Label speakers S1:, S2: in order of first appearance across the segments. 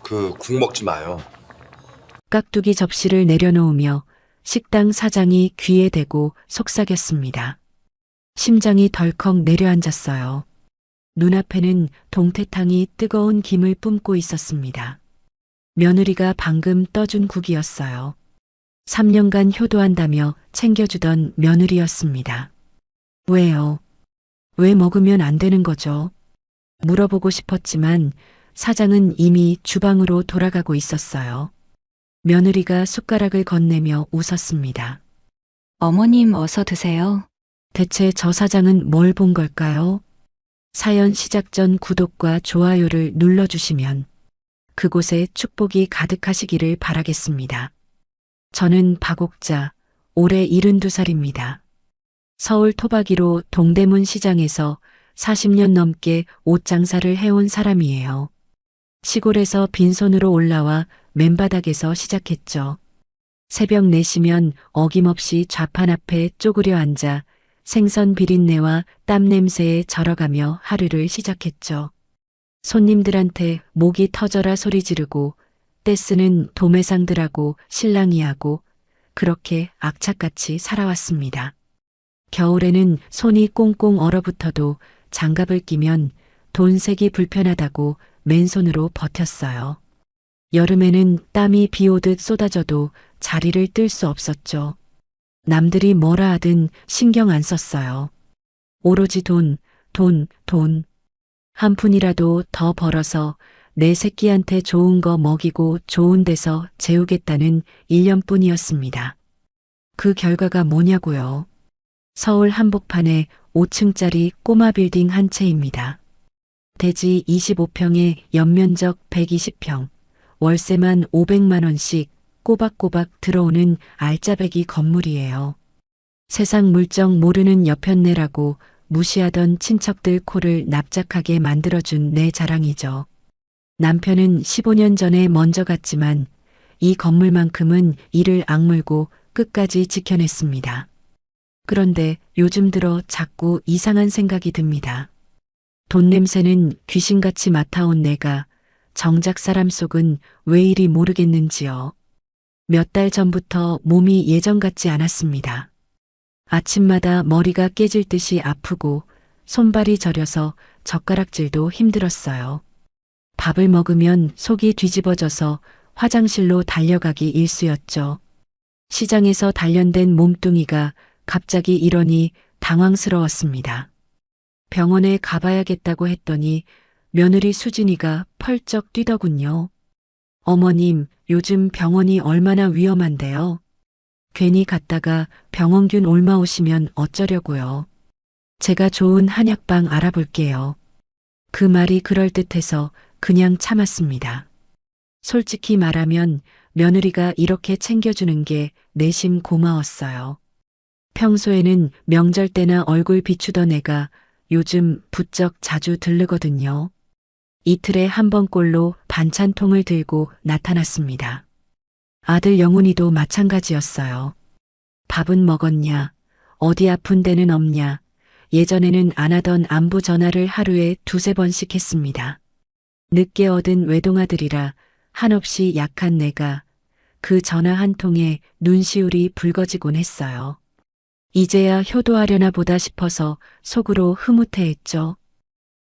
S1: 국 먹지 마요.
S2: 깍두기 접시를 내려놓으며 식당 사장이 귀에 대고 속삭였습니다. 심장이 덜컥 내려앉았어요. 눈앞에는 동태탕이 뜨거운 김을 뿜고 있었습니다. 며느리가 방금 떠준 국이었어요. 3년간 효도한다며 챙겨주던 며느리였습니다. 왜요? 왜 먹으면 안 되는 거죠? 물어보고 싶었지만 사장은 이미 주방으로 돌아가고 있었어요. 며느리가 숟가락을 건네며 웃었습니다.
S3: 어머님 어서 드세요.
S2: 대체 저 사장은 뭘 본 걸까요? 사연 시작 전 구독과 좋아요를 눌러주시면 그곳에 축복이 가득하시기를 바라겠습니다. 저는 박옥자, 올해 72살입니다. 서울 토박이로 동대문 시장에서 40년 넘게 옷 장사를 해온 사람이에요. 시골에서 빈손으로 올라와 맨바닥에서 시작했죠. 새벽 4시면 어김없이 좌판 앞에 쪼그려 앉아 생선 비린내와 땀 냄새에 절어가며 하루를 시작했죠. 손님들한테 목이 터져라 소리 지르고 떼쓰는 도매상들하고 실랑이하고 그렇게 악착같이 살아왔습니다. 겨울에는 손이 꽁꽁 얼어붙어도 장갑을 끼면 돈 세기 불편하다고 맨손으로 버텼어요. 여름에는 땀이 비 오듯 쏟아져도 자리를 뜰 수 없었죠. 남들이 뭐라 하든 신경 안 썼어요. 오로지 돈, 돈, 돈. 한 푼이라도 더 벌어서 내 새끼한테 좋은 거 먹이고 좋은 데서 재우겠다는 일념뿐이었습니다. 그 결과가 뭐냐고요? 서울 한복판에 5층짜리 꼬마 빌딩 한 채입니다. 대지 25평에 연면적 120평, 월세만 500만 원씩 꼬박꼬박 들어오는 알짜배기 건물이에요. 세상 물정 모르는 여편네라고 무시하던 친척들 코를 납작하게 만들어준 내 자랑이죠. 남편은 15년 전에 먼저 갔지만 이 건물만큼은 이를 악물고 끝까지 지켜냈습니다. 그런데 요즘 들어 자꾸 이상한 생각이 듭니다. 돈 냄새는 귀신같이 맡아온 내가 정작 사람 속은 왜 이리 모르겠는지요. 몇 달 전부터 몸이 예전 같지 않았습니다. 아침마다 머리가 깨질 듯이 아프고 손발이 저려서 젓가락질도 힘들었어요. 밥을 먹으면 속이 뒤집어져서 화장실로 달려가기 일쑤였죠. 시장에서 단련된 몸뚱이가 갑자기 이러니 당황스러웠습니다. 병원에 가봐야겠다고 했더니 며느리 수진이가 펄쩍 뛰더군요. 어머님, 요즘 병원이 얼마나 위험한데요. 괜히 갔다가 병원균 옮아오시면 어쩌려고요. 제가 좋은 한약방 알아볼게요. 그 말이 그럴듯해서 그냥 참았습니다. 솔직히 말하면 며느리가 이렇게 챙겨주는 게 내심 고마웠어요. 평소에는 명절 때나 얼굴 비추던 애가 요즘 부쩍 자주 들르거든요. 이틀에 한 번꼴로 반찬통을 들고 나타났습니다. 아들 영훈이도 마찬가지였어요. 밥은 먹었냐? 어디 아픈 데는 없냐? 예전에는 안 하던 안부 전화를 하루에 2~3번씩 했습니다. 늦게 얻은 외동아들이라 한없이 약한 내가 그 전화 한 통에 눈시울이 붉어지곤 했어요. 이제야 효도하려나 보다 싶어서 속으로 흐뭇해했죠.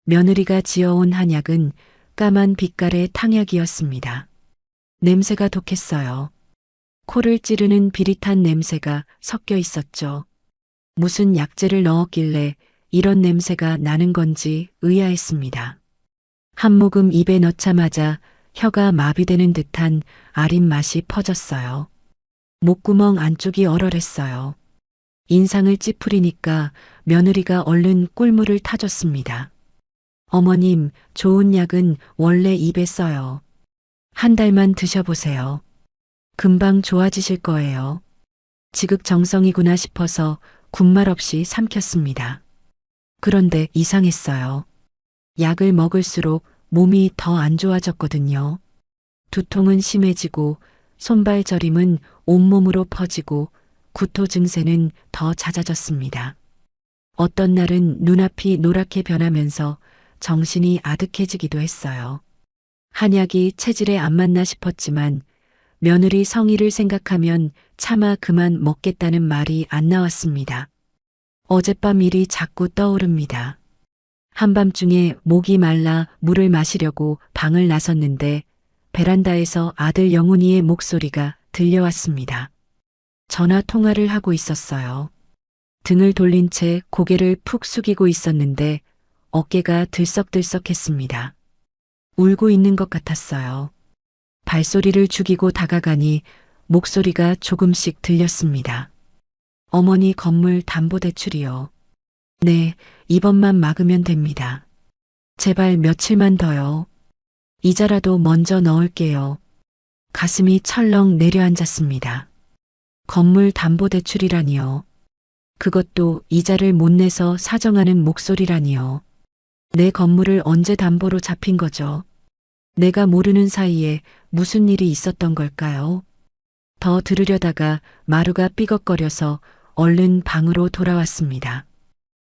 S2: 며느리가 지어온 한약은 까만 빛깔의 탕약이었습니다. 냄새가 독했어요. 코를 찌르는 비릿한 냄새가 섞여 있었죠. 무슨 약재를 넣었길래 이런 냄새가 나는 건지 의아했습니다. 한 모금 입에 넣자마자 혀가 마비되는 듯한 아린 맛이 퍼졌어요. 목구멍 안쪽이 얼얼했어요. 인상을 찌푸리니까 며느리가 얼른 꿀물을 타줬습니다. 어머님, 좋은 약은 원래 입에 써요. 한 달만 드셔보세요. 금방 좋아지실 거예요. 지극정성이구나 싶어서 군말 없이 삼켰습니다. 그런데 이상했어요. 약을 먹을수록 몸이 더 안 좋아졌거든요. 두통은 심해지고 손발 저림은 온몸으로 퍼지고 구토 증세는 더 잦아졌습니다. 어떤 날은 눈앞이 노랗게 변하면서 정신이 아득해지기도 했어요. 한약이 체질에 안 맞나 싶었지만 며느리 성의를 생각하면 차마 그만 먹겠다는 말이 안 나왔습니다. 어젯밤 일이 자꾸 떠오릅니다. 한밤중에 목이 말라 물을 마시려고 방을 나섰는데 베란다에서 아들 영훈이의 목소리가 들려왔습니다. 전화 통화를 하고 있었어요. 등을 돌린 채 고개를 푹 숙이고 있었는데 어깨가 들썩들썩했습니다. 울고 있는 것 같았어요. 발소리를 죽이고 다가가니 목소리가 조금씩 들렸습니다. 어머니 건물 담보대출이요. 네, 이번만 막으면 됩니다. 제발 며칠만 더요. 이자라도 먼저 넣을게요. 가슴이 철렁 내려앉았습니다. 건물 담보대출이라니요. 그것도 이자를 못 내서 사정하는 목소리라니요. 내 건물을 언제 담보로 잡힌 거죠? 내가 모르는 사이에 무슨 일이 있었던 걸까요? 더 들으려다가 마루가 삐걱거려서 얼른 방으로 돌아왔습니다.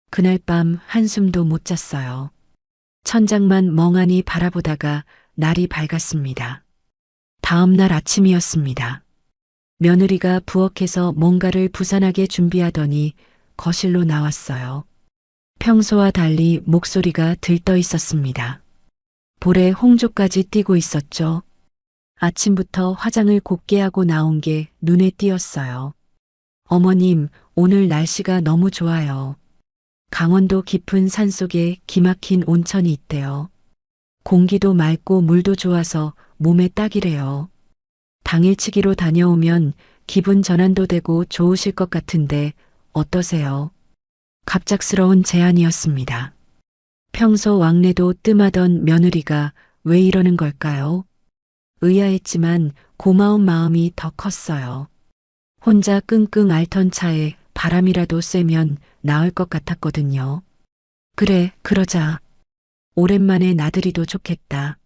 S2: 그날 밤 한숨도 못 잤어요. 천장만 멍하니 바라보다가 날이 밝았습니다. 다음 날 아침이었습니다. 며느리가 부엌에서 뭔가를 부산하게 준비하더니 거실로 나왔어요. 평소와 달리 목소리가 들떠 있었습니다. 볼에 홍조까지 띄고 있었죠. 아침부터 화장을 곱게 하고 나온 게 눈에 띄었어요. 어머님, 오늘 날씨가 너무 좋아요. 강원도 깊은 산속에 기막힌 온천이 있대요. 공기도 맑고 물도 좋아서 몸에 딱이래요. 당일치기로 다녀오면 기분 전환도 되고 좋으실 것 같은데 어떠세요? 갑작스러운 제안이었습니다. 평소 왕래도 뜸하던 며느리가 왜 이러는 걸까요? 의아했지만 고마운 마음이 더 컸어요. 혼자 끙끙 앓던 차에 바람이라도 쐬면 나을 것 같았거든요. 그래, 그러자. 오랜만에 나들이도 좋겠다.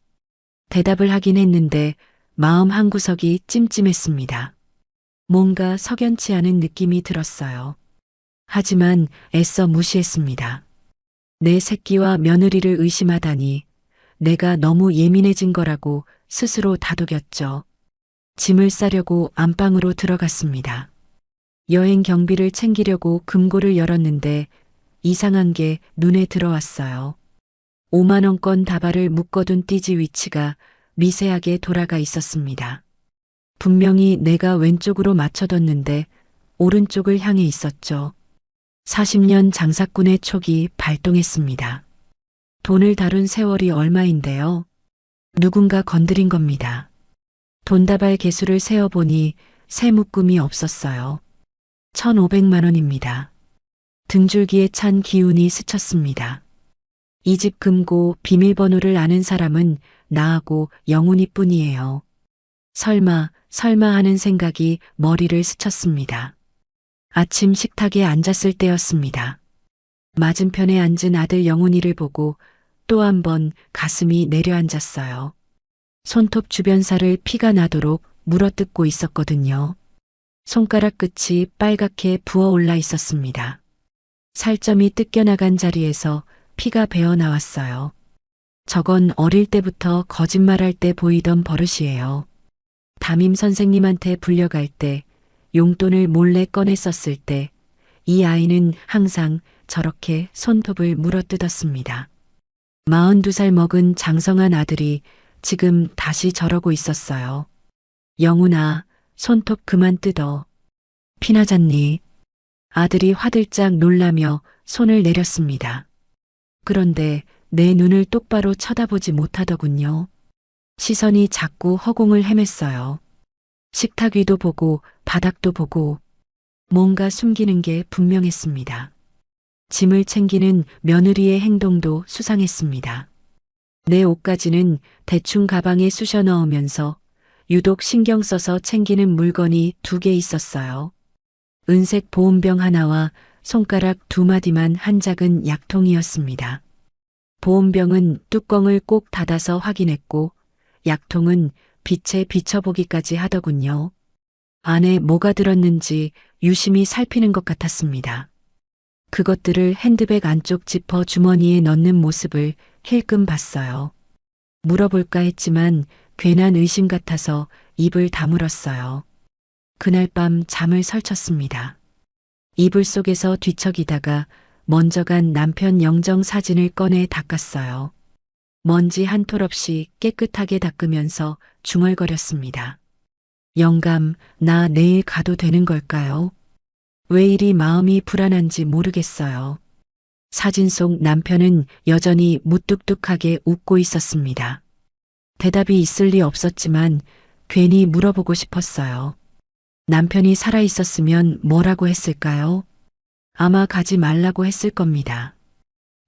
S2: 대답을 하긴 했는데 마음 한구석이 찜찜했습니다. 뭔가 석연치 않은 느낌이 들었어요. 하지만 애써 무시했습니다. 내 새끼와 며느리를 의심하다니 내가 너무 예민해진 거라고 스스로 다독였죠. 짐을 싸려고 안방으로 들어갔습니다. 여행 경비를 챙기려고 금고를 열었는데 이상한 게 눈에 들어왔어요. 5만 원권 다발을 묶어둔 띠지 위치가 미세하게 돌아가 있었습니다. 분명히 내가 왼쪽으로 맞춰뒀는데 오른쪽을 향해 있었죠. 40년 장사꾼의 촉이 발동했습니다. 돈을 다룬 세월이 얼마인데요? 누군가 건드린 겁니다. 돈다발 개수를 세어보니 새 묶음이 없었어요. 1,500만 원입니다. 등줄기에 찬 기운이 스쳤습니다. 이 집 금고 비밀번호를 아는 사람은 나하고 영훈이 뿐이에요. 설마 하는 생각이 머리를 스쳤습니다. 아침 식탁에 앉았을 때였습니다. 맞은편에 앉은 아들 영훈이를 보고 또 한 번 가슴이 내려앉았어요. 손톱 주변살을 피가 나도록 물어뜯고 있었거든요. 손가락 끝이 빨갛게 부어올라 있었습니다. 살점이 뜯겨나간 자리에서 피가 배어나왔어요. 저건 어릴 때부터 거짓말할 때 보이던 버릇이에요. 담임 선생님한테 불려갈 때, 용돈을 몰래 꺼내 썼을 때, 이 아이는 항상 저렇게 손톱을 물어뜯었습니다. 42살 먹은 장성한 아들이 지금 다시 저러고 있었어요. 영훈아, 손톱 그만 뜯어. 피나잖니? 아들이 화들짝 놀라며 손을 내렸습니다. 그런데 내 눈을 똑바로 쳐다보지 못하더군요. 시선이 자꾸 허공을 헤맸어요. 식탁 위도 보고 바닥도 보고 뭔가 숨기는 게 분명했습니다. 짐을 챙기는 며느리의 행동도 수상했습니다. 내 옷까지는 대충 가방에 쑤셔 넣으면서 유독 신경 써서 챙기는 물건이 2개 있었어요. 은색 보온병 하나와 손가락 2마디만 한 작은 약통이었습니다. 보온병은 뚜껑을 꼭 닫아서 확인했고 약통은 빛에 비춰보기까지 하더군요. 안에 뭐가 들었는지 유심히 살피는 것 같았습니다. 그것들을 핸드백 안쪽 지퍼 주머니에 넣는 모습을 힐끔 봤어요. 물어볼까 했지만 괜한 의심 같아서 입을 다물었어요. 그날 밤 잠을 설쳤습니다. 이불 속에서 뒤척이다가 먼저 간 남편 영정 사진을 꺼내 닦았어요. 먼지 한 톨 없이 깨끗하게 닦으면서 중얼거렸습니다. 영감, 나 내일 가도 되는 걸까요? 왜 이리 마음이 불안한지 모르겠어요. 사진 속 남편은 여전히 무뚝뚝하게 웃고 있었습니다. 대답이 있을 리 없었지만 괜히 물어보고 싶었어요. 남편이 살아 있었으면 뭐라고 했을까요? 아마 가지 말라고 했을 겁니다.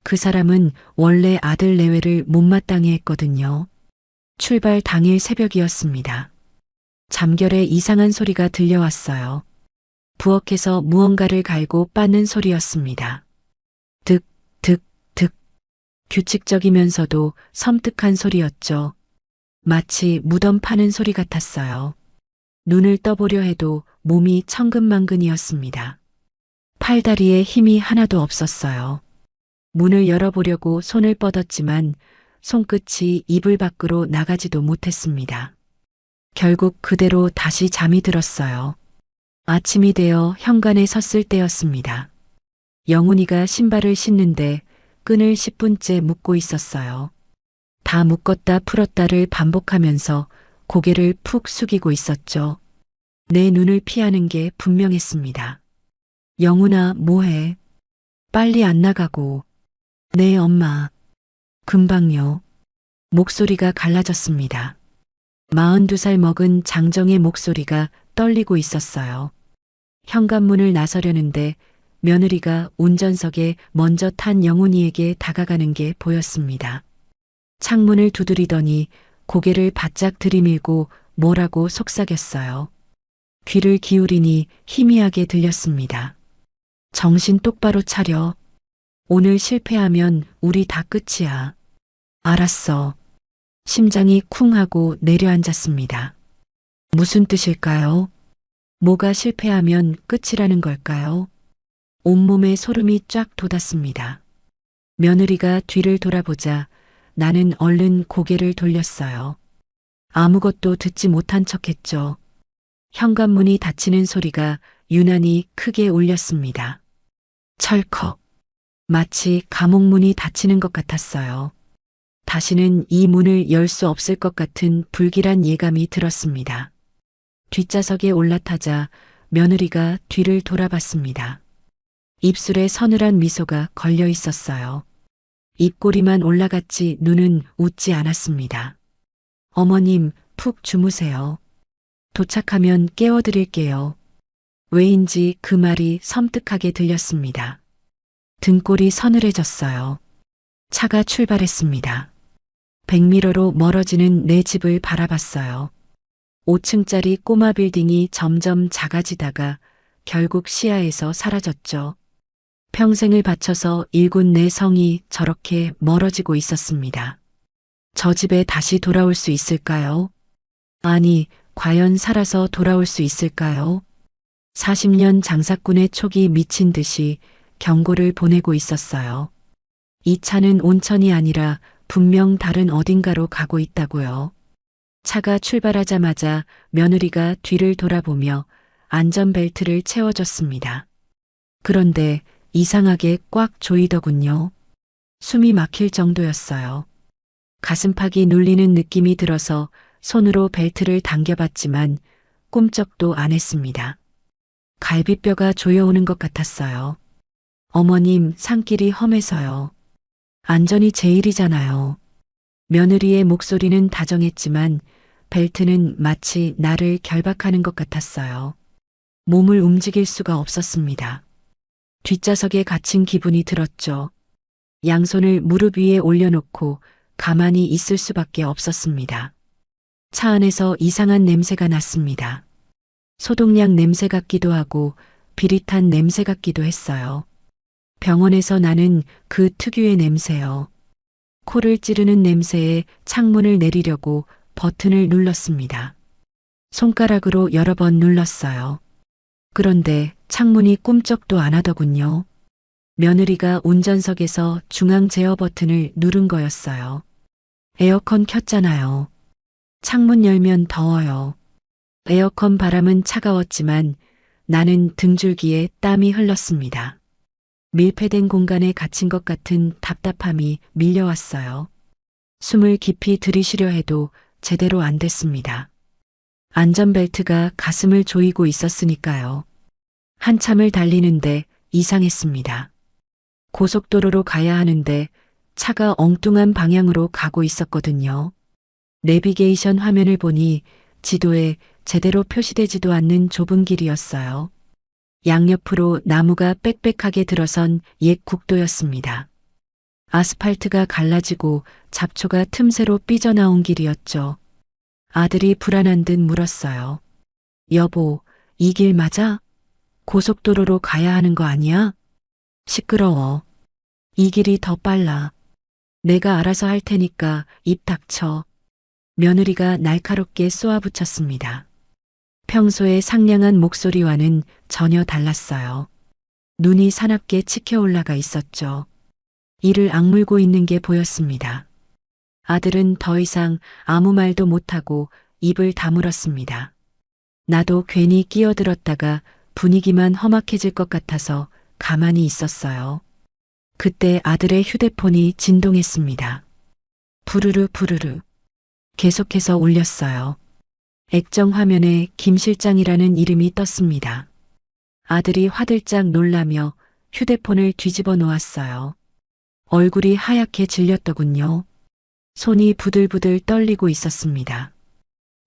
S2: 그 사람은 원래 아들 내외를 못마땅해 했거든요. 출발 당일 새벽이었습니다. 잠결에 이상한 소리가 들려왔어요. 부엌에서 무언가를 갈고 빻는 소리였습니다. 득, 득, 득. 규칙적이면서도 섬뜩한 소리였죠. 마치 무덤 파는 소리 같았어요. 눈을 떠보려 해도 몸이 천근만근이었습니다. 팔다리에 힘이 하나도 없었어요. 문을 열어보려고 손을 뻗었지만 손끝이 이불 밖으로 나가지도 못했습니다. 결국 그대로 다시 잠이 들었어요. 아침이 되어 현관에 섰을 때였습니다. 영훈이가 신발을 신는데 끈을 10분째 묶고 있었어요. 다 묶었다 풀었다를 반복하면서 고개를 푹 숙이고 있었죠. 내 눈을 피하는 게 분명했습니다. 영훈아, 뭐해? 빨리 안 나가고. 네, 엄마. 금방요. 목소리가 갈라졌습니다. 42살 먹은 장정의 목소리가 떨리고 있었어요. 현관문을 나서려는데 며느리가 운전석에 먼저 탄 영훈이에게 다가가는 게 보였습니다. 창문을 두드리더니 고개를 바짝 들이밀고 뭐라고 속삭였어요. 귀를 기울이니 희미하게 들렸습니다. 정신 똑바로 차려. 오늘 실패하면 우리 다 끝이야. 알았어. 심장이 쿵 하고 내려앉았습니다. 무슨 뜻일까요? 뭐가 실패하면 끝이라는 걸까요? 온몸에 소름이 쫙 돋았습니다. 며느리가 뒤를 돌아보자 나는 얼른 고개를 돌렸어요. 아무것도 듣지 못한 척했죠. 현관문이 닫히는 소리가 유난히 크게 울렸습니다. 철컥. 마치 감옥문이 닫히는 것 같았어요. 다시는 이 문을 열 수 없을 것 같은 불길한 예감이 들었습니다. 뒷좌석에 올라타자 며느리가 뒤를 돌아봤습니다. 입술에 서늘한 미소가 걸려 있었어요. 입꼬리만 올라갔지 눈은 웃지 않았습니다. 어머님, 푹 주무세요. 도착하면 깨워드릴게요. 왜인지 그 말이 섬뜩하게 들렸습니다. 등골이 서늘해졌어요. 차가 출발했습니다. 백미러로 멀어지는 내 집을 바라봤어요. 5층짜리 꼬마 빌딩이 점점 작아지다가 결국 시야에서 사라졌죠. 평생을 바쳐서 일군 내 성이 저렇게 멀어지고 있었습니다. 저 집에 다시 돌아올 수 있을까요? 아니, 과연 살아서 돌아올 수 있을까요? 40년 장사꾼의 촉이 미친 듯이 경고를 보내고 있었어요. 이 차는 온천이 아니라 분명 다른 어딘가로 가고 있다고요. 차가 출발하자마자 며느리가 뒤를 돌아보며 안전벨트를 채워줬습니다. 그런데 이상하게 꽉 조이더군요. 숨이 막힐 정도였어요. 가슴팍이 눌리는 느낌이 들어서 손으로 벨트를 당겨봤지만 꿈쩍도 안 했습니다. 갈비뼈가 조여오는 것 같았어요. 어머님, 산길이 험해서요. 안전이 제일이잖아요. 며느리의 목소리는 다정했지만 벨트는 마치 나를 결박하는 것 같았어요. 몸을 움직일 수가 없었습니다. 뒷좌석에 갇힌 기분이 들었죠. 양손을 무릎 위에 올려놓고 가만히 있을 수밖에 없었습니다. 차 안에서 이상한 냄새가 났습니다. 소독약 냄새 같기도 하고 비릿한 냄새 같기도 했어요. 병원에서 나는 그 특유의 냄새요. 코를 찌르는 냄새에 창문을 내리려고 버튼을 눌렀습니다. 손가락으로 여러 번 눌렀어요. 그런데 창문이 꿈쩍도 안 하더군요. 며느리가 운전석에서 중앙 제어 버튼을 누른 거였어요. 에어컨 켰잖아요. 창문 열면 더워요. 에어컨 바람은 차가웠지만 나는 등줄기에 땀이 흘렀습니다. 밀폐된 공간에 갇힌 것 같은 답답함이 밀려왔어요. 숨을 깊이 들이쉬려 해도 제대로 안 됐습니다. 안전벨트가 가슴을 조이고 있었으니까요. 한참을 달리는데 이상했습니다. 고속도로로 가야 하는데 차가 엉뚱한 방향으로 가고 있었거든요. 내비게이션 화면을 보니 지도에 제대로 표시되지도 않는 좁은 길이었어요. 양옆으로 나무가 빽빽하게 들어선 옛 국도였습니다. 아스팔트가 갈라지고 잡초가 틈새로 삐져나온 길이었죠. 아들이 불안한 듯 물었어요. 여보, 이 길 맞아? 고속도로로 가야 하는 거 아니야? 시끄러워. 이 길이 더 빨라. 내가 알아서 할 테니까 입 닥쳐. 며느리가 날카롭게 쏘아붙였습니다. 평소의 상냥한 목소리와는 전혀 달랐어요. 눈이 사납게 치켜 올라가 있었죠. 이를 악물고 있는 게 보였습니다. 아들은 더 이상 아무 말도 못하고 입을 다물었습니다. 나도 괜히 끼어들었다가 분위기만 험악해질 것 같아서 가만히 있었어요. 그때 아들의 휴대폰이 진동했습니다. 부르르 부르르. 계속해서 울렸어요. 액정 화면에 김 실장이라는 이름이 떴습니다. 아들이 화들짝 놀라며 휴대폰을 뒤집어 놓았어요. 얼굴이 하얗게 질렸더군요. 손이 부들부들 떨리고 있었습니다.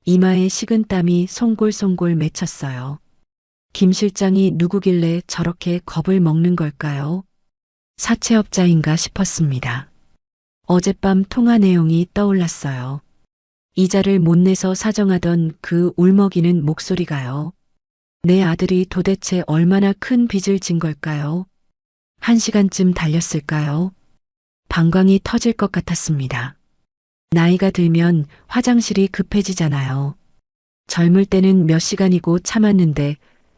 S2: 이마에 식은땀이 송골송골 맺혔어요. 김 실장이 누구길래 저렇게 겁을 먹는 걸까요? 사채업자인가 싶었습니다. 어젯밤 통화 내용이 떠올랐어요. 이자를 못 내서 사정하던 그 울먹이는 목소리가요. 내 아들이 도대체 얼마나 큰 빚을 진 걸까요? 1시간쯤 달렸을까요? 방광이 터질 것 같았습니다. 나이가 들면 화장실이 급해지잖아요. 젊을 때는 몇 시간이고 참았는데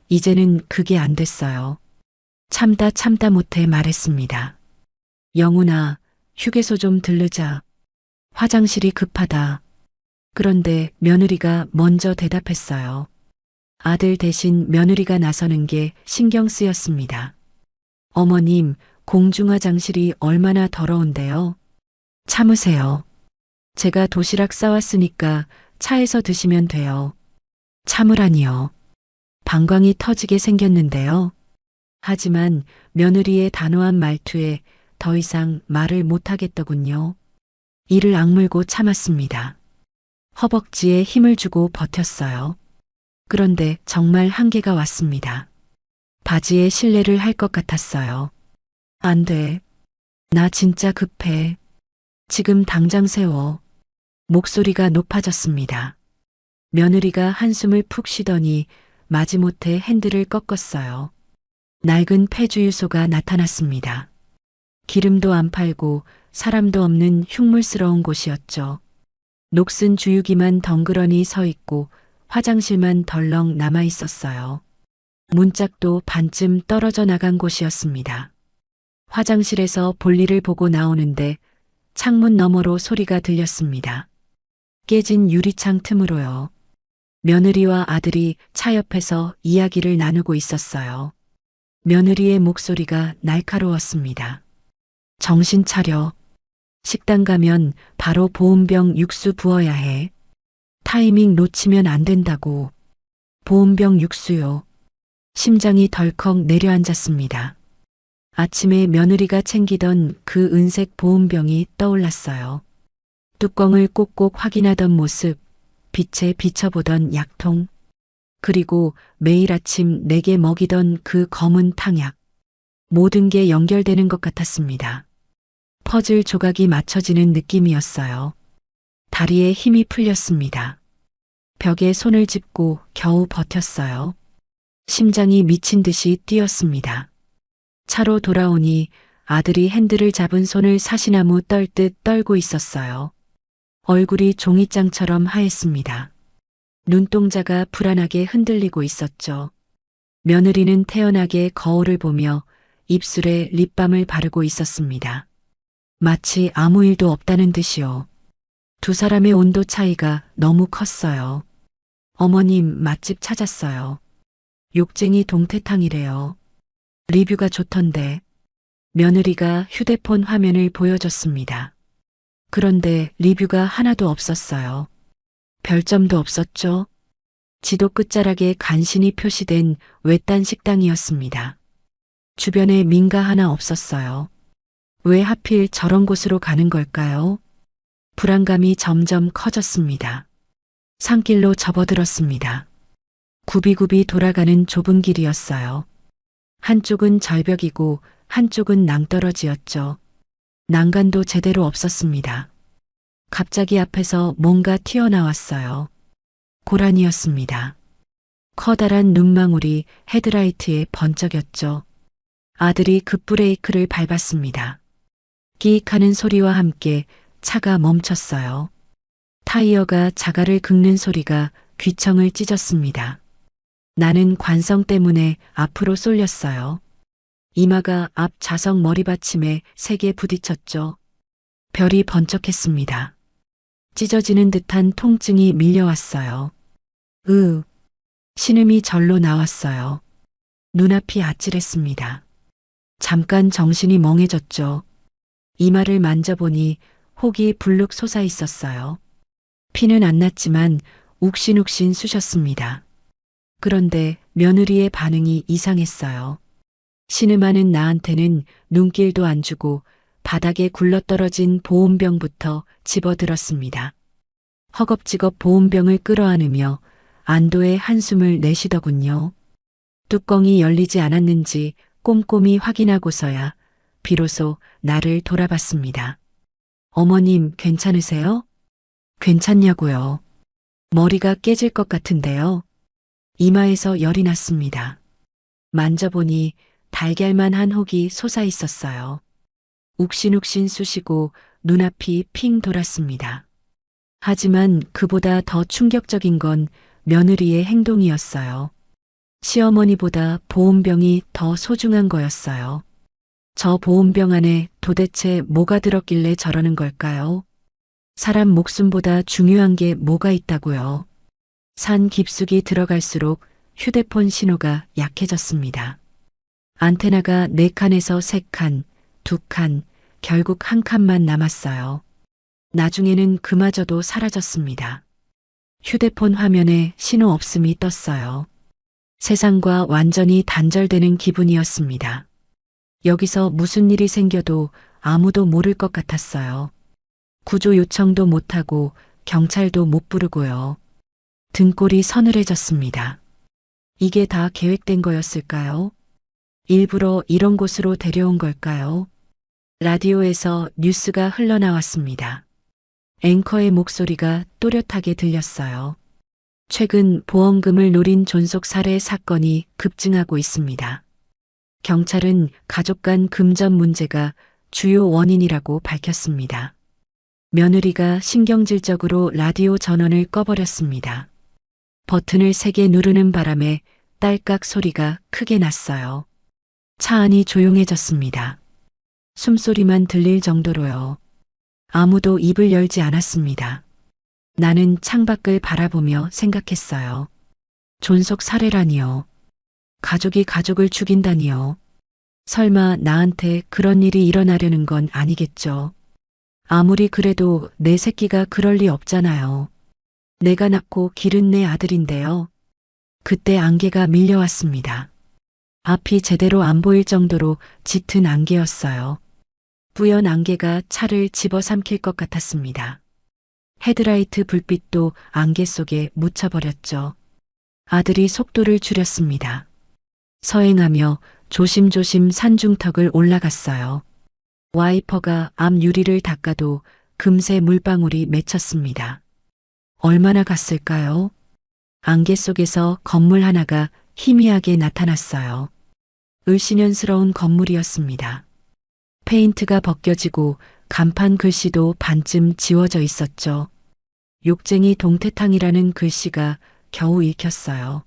S2: 이제는 그게 안 됐어요. 참다 못해 말했습니다. 영훈아, 휴게소 좀 들르자. 화장실이 급하다. 그런데 며느리가 먼저 대답했어요. 아들 대신 며느리가 나서는 게 신경 쓰였습니다. 어머님, 공중화장실이 얼마나 더러운데요. 참으세요. 제가 도시락 싸왔으니까 차에서 드시면 돼요. 참으라니요. 방광이 터지게 생겼는데요. 하지만 며느리의 단호한 말투에 더 이상 말을 못하겠더군요. 이를 악물고 참았습니다. 허벅지에 힘을 주고 버텼어요. 그런데 정말 한계가 왔습니다. 바지에 실례를 할 것 같았어요. 안 돼. 나 진짜 급해. 지금 당장 세워. 목소리가 높아졌습니다. 며느리가 한숨을 푹 쉬더니 마지못해 핸들을 꺾었어요. 낡은 폐주유소가 나타났습니다. 기름도 안 팔고 사람도 없는 흉물스러운 곳이었죠. 녹슨 주유기만 덩그러니 서 있고 화장실만 덜렁 남아 있었어요. 문짝도 반쯤 떨어져 나간 곳이었습니다. 화장실에서 볼일을 보고 나오는데 창문 너머로 소리가 들렸습니다. 깨진 유리창 틈으로요. 며느리와 아들이 차 옆에서 이야기를 나누고 있었어요. 며느리의 목소리가 날카로웠습니다. 정신 차려. 식당 가면 바로 보온병 육수 부어야 해. 타이밍 놓치면 안 된다고. 보온병 육수요. 심장이 덜컥 내려앉았습니다. 아침에 며느리가 챙기던 그 은색 보온병이 떠올랐어요. 뚜껑을 꼭꼭 확인하던 모습, 빛에 비춰보던 약통, 그리고 매일 아침 내게 먹이던 그 검은 탕약. 모든 게 연결되는 것 같았습니다. 퍼즐 조각이 맞춰지는 느낌이었어요. 다리에 힘이 풀렸습니다. 벽에 손을 짚고 겨우 버텼어요. 심장이 미친 듯이 뛰었습니다. 차로 돌아오니 아들이 핸들을 잡은 손을 사시나무 떨듯 떨고 있었어요. 얼굴이 종이장처럼 하였습니다. 눈동자가 불안하게 흔들리고 있었죠. 며느리는 태연하게 거울을 보며 입술에 립밤을 바르고 있었습니다. 마치 아무 일도 없다는 듯이요. 두 사람의 온도 차이가 너무 컸어요. 어머님 맛집 찾았어요. 욕쟁이 동태탕이래요. 리뷰가 좋던데. 며느리가 휴대폰 화면을 보여줬습니다. 그런데 리뷰가 하나도 없었어요. 별점도 없었죠? 지도 끝자락에 간신히 표시된 외딴 식당이었습니다. 주변에 민가 하나 없었어요. 왜 하필 저런 곳으로 가는 걸까요? 불안감이 점점 커졌습니다. 산길로 접어들었습니다. 굽이굽이 돌아가는 좁은 길이었어요. 한쪽은 절벽이고 한쪽은 낭떠러지였죠. 난간도 제대로 없었습니다. 갑자기 앞에서 뭔가 튀어나왔어요. 고라니였습니다. 커다란 눈망울이 헤드라이트에 번쩍였죠. 아들이 급브레이크를 밟았습니다. 끼익하는 소리와 함께 차가 멈췄어요. 타이어가 자갈을 긁는 소리가 귀청을 찢었습니다. 나는 관성 때문에 앞으로 쏠렸어요. 이마가 앞 좌석 머리받침에 세게 부딪혔죠. 별이 번쩍했습니다. 찢어지는 듯한 통증이 밀려왔어요. 신음이 절로 나왔어요. 눈앞이 아찔했습니다. 잠깐 정신이 멍해졌죠. 이마를 만져보니 혹이 불룩 솟아 있었어요. 피는 안 났지만 욱신욱신 쑤셨습니다. 그런데 며느리의 반응이 이상했어요. 신음하는 나한테는 눈길도 안 주고 바닥에 굴러떨어진 보온병부터 집어들었습니다. 허겁지겁 보온병을 끌어안으며 안도의 한숨을 내쉬더군요. 뚜껑이 열리지 않았는지 꼼꼼히 확인하고서야 비로소 나를 돌아봤습니다. 어머님 괜찮으세요? 괜찮냐고요. 머리가 깨질 것 같은데요. 이마에서 열이 났습니다. 만져보니 달걀만 한 혹이 솟아 있었어요. 욱신욱신 쑤시고 눈앞이 핑 돌았습니다. 하지만 그보다 더 충격적인 건 며느리의 행동이었어요. 시어머니보다 보온병이 더 소중한 거였어요. 저 보온병 안에 도대체 뭐가 들었길래 저러는 걸까요? 사람 목숨보다 중요한 게 뭐가 있다고요. 산 깊숙이 들어갈수록 휴대폰 신호가 약해졌습니다. 안테나가 4칸에서 3칸, 2칸, 결국 1칸만 남았어요. 나중에는 그마저도 사라졌습니다. 휴대폰 화면에 신호 없음이 떴어요. 세상과 완전히 단절되는 기분이었습니다. 여기서 무슨 일이 생겨도 아무도 모를 것 같았어요. 구조 요청도 못하고 경찰도 못 부르고요. 등골이 서늘해졌습니다. 이게 다 계획된 거였을까요? 일부러 이런 곳으로 데려온 걸까요? 라디오에서 뉴스가 흘러나왔습니다. 앵커의 목소리가 또렷하게 들렸어요. 최근 보험금을 노린 존속 살해 사건이 급증하고 있습니다. 경찰은 가족 간 금전 문제가 주요 원인이라고 밝혔습니다. 며느리가 신경질적으로 라디오 전원을 꺼버렸습니다. 버튼을 세게 누르는 바람에 딸깍 소리가 크게 났어요. 차 안이 조용해졌습니다. 숨소리만 들릴 정도로요. 아무도 입을 열지 않았습니다. 나는 창밖을 바라보며 생각했어요. 존속 살해라니요. 가족이 가족을 죽인다니요. 설마 나한테 그런 일이 일어나려는 건 아니겠죠. 아무리 그래도 내 새끼가 그럴 리 없잖아요. 내가 낳고 기른 내 아들인데요. 그때 안개가 밀려왔습니다. 앞이 제대로 안 보일 정도로 짙은 안개였어요. 뿌연 안개가 차를 집어삼킬 것 같았습니다. 헤드라이트 불빛도 안개 속에 묻혀버렸죠. 아들이 속도를 줄였습니다. 서행하며 조심조심 산중턱을 올라갔어요. 와이퍼가 앞 유리를 닦아도 금세 물방울이 맺혔습니다. 얼마나 갔을까요? 안개 속에서 건물 하나가 희미하게 나타났어요. 을씨년스러운 건물이었습니다. 페인트가 벗겨지고 간판 글씨도 반쯤 지워져 있었죠. 욕쟁이 동태탕이라는 글씨가 겨우 읽혔어요.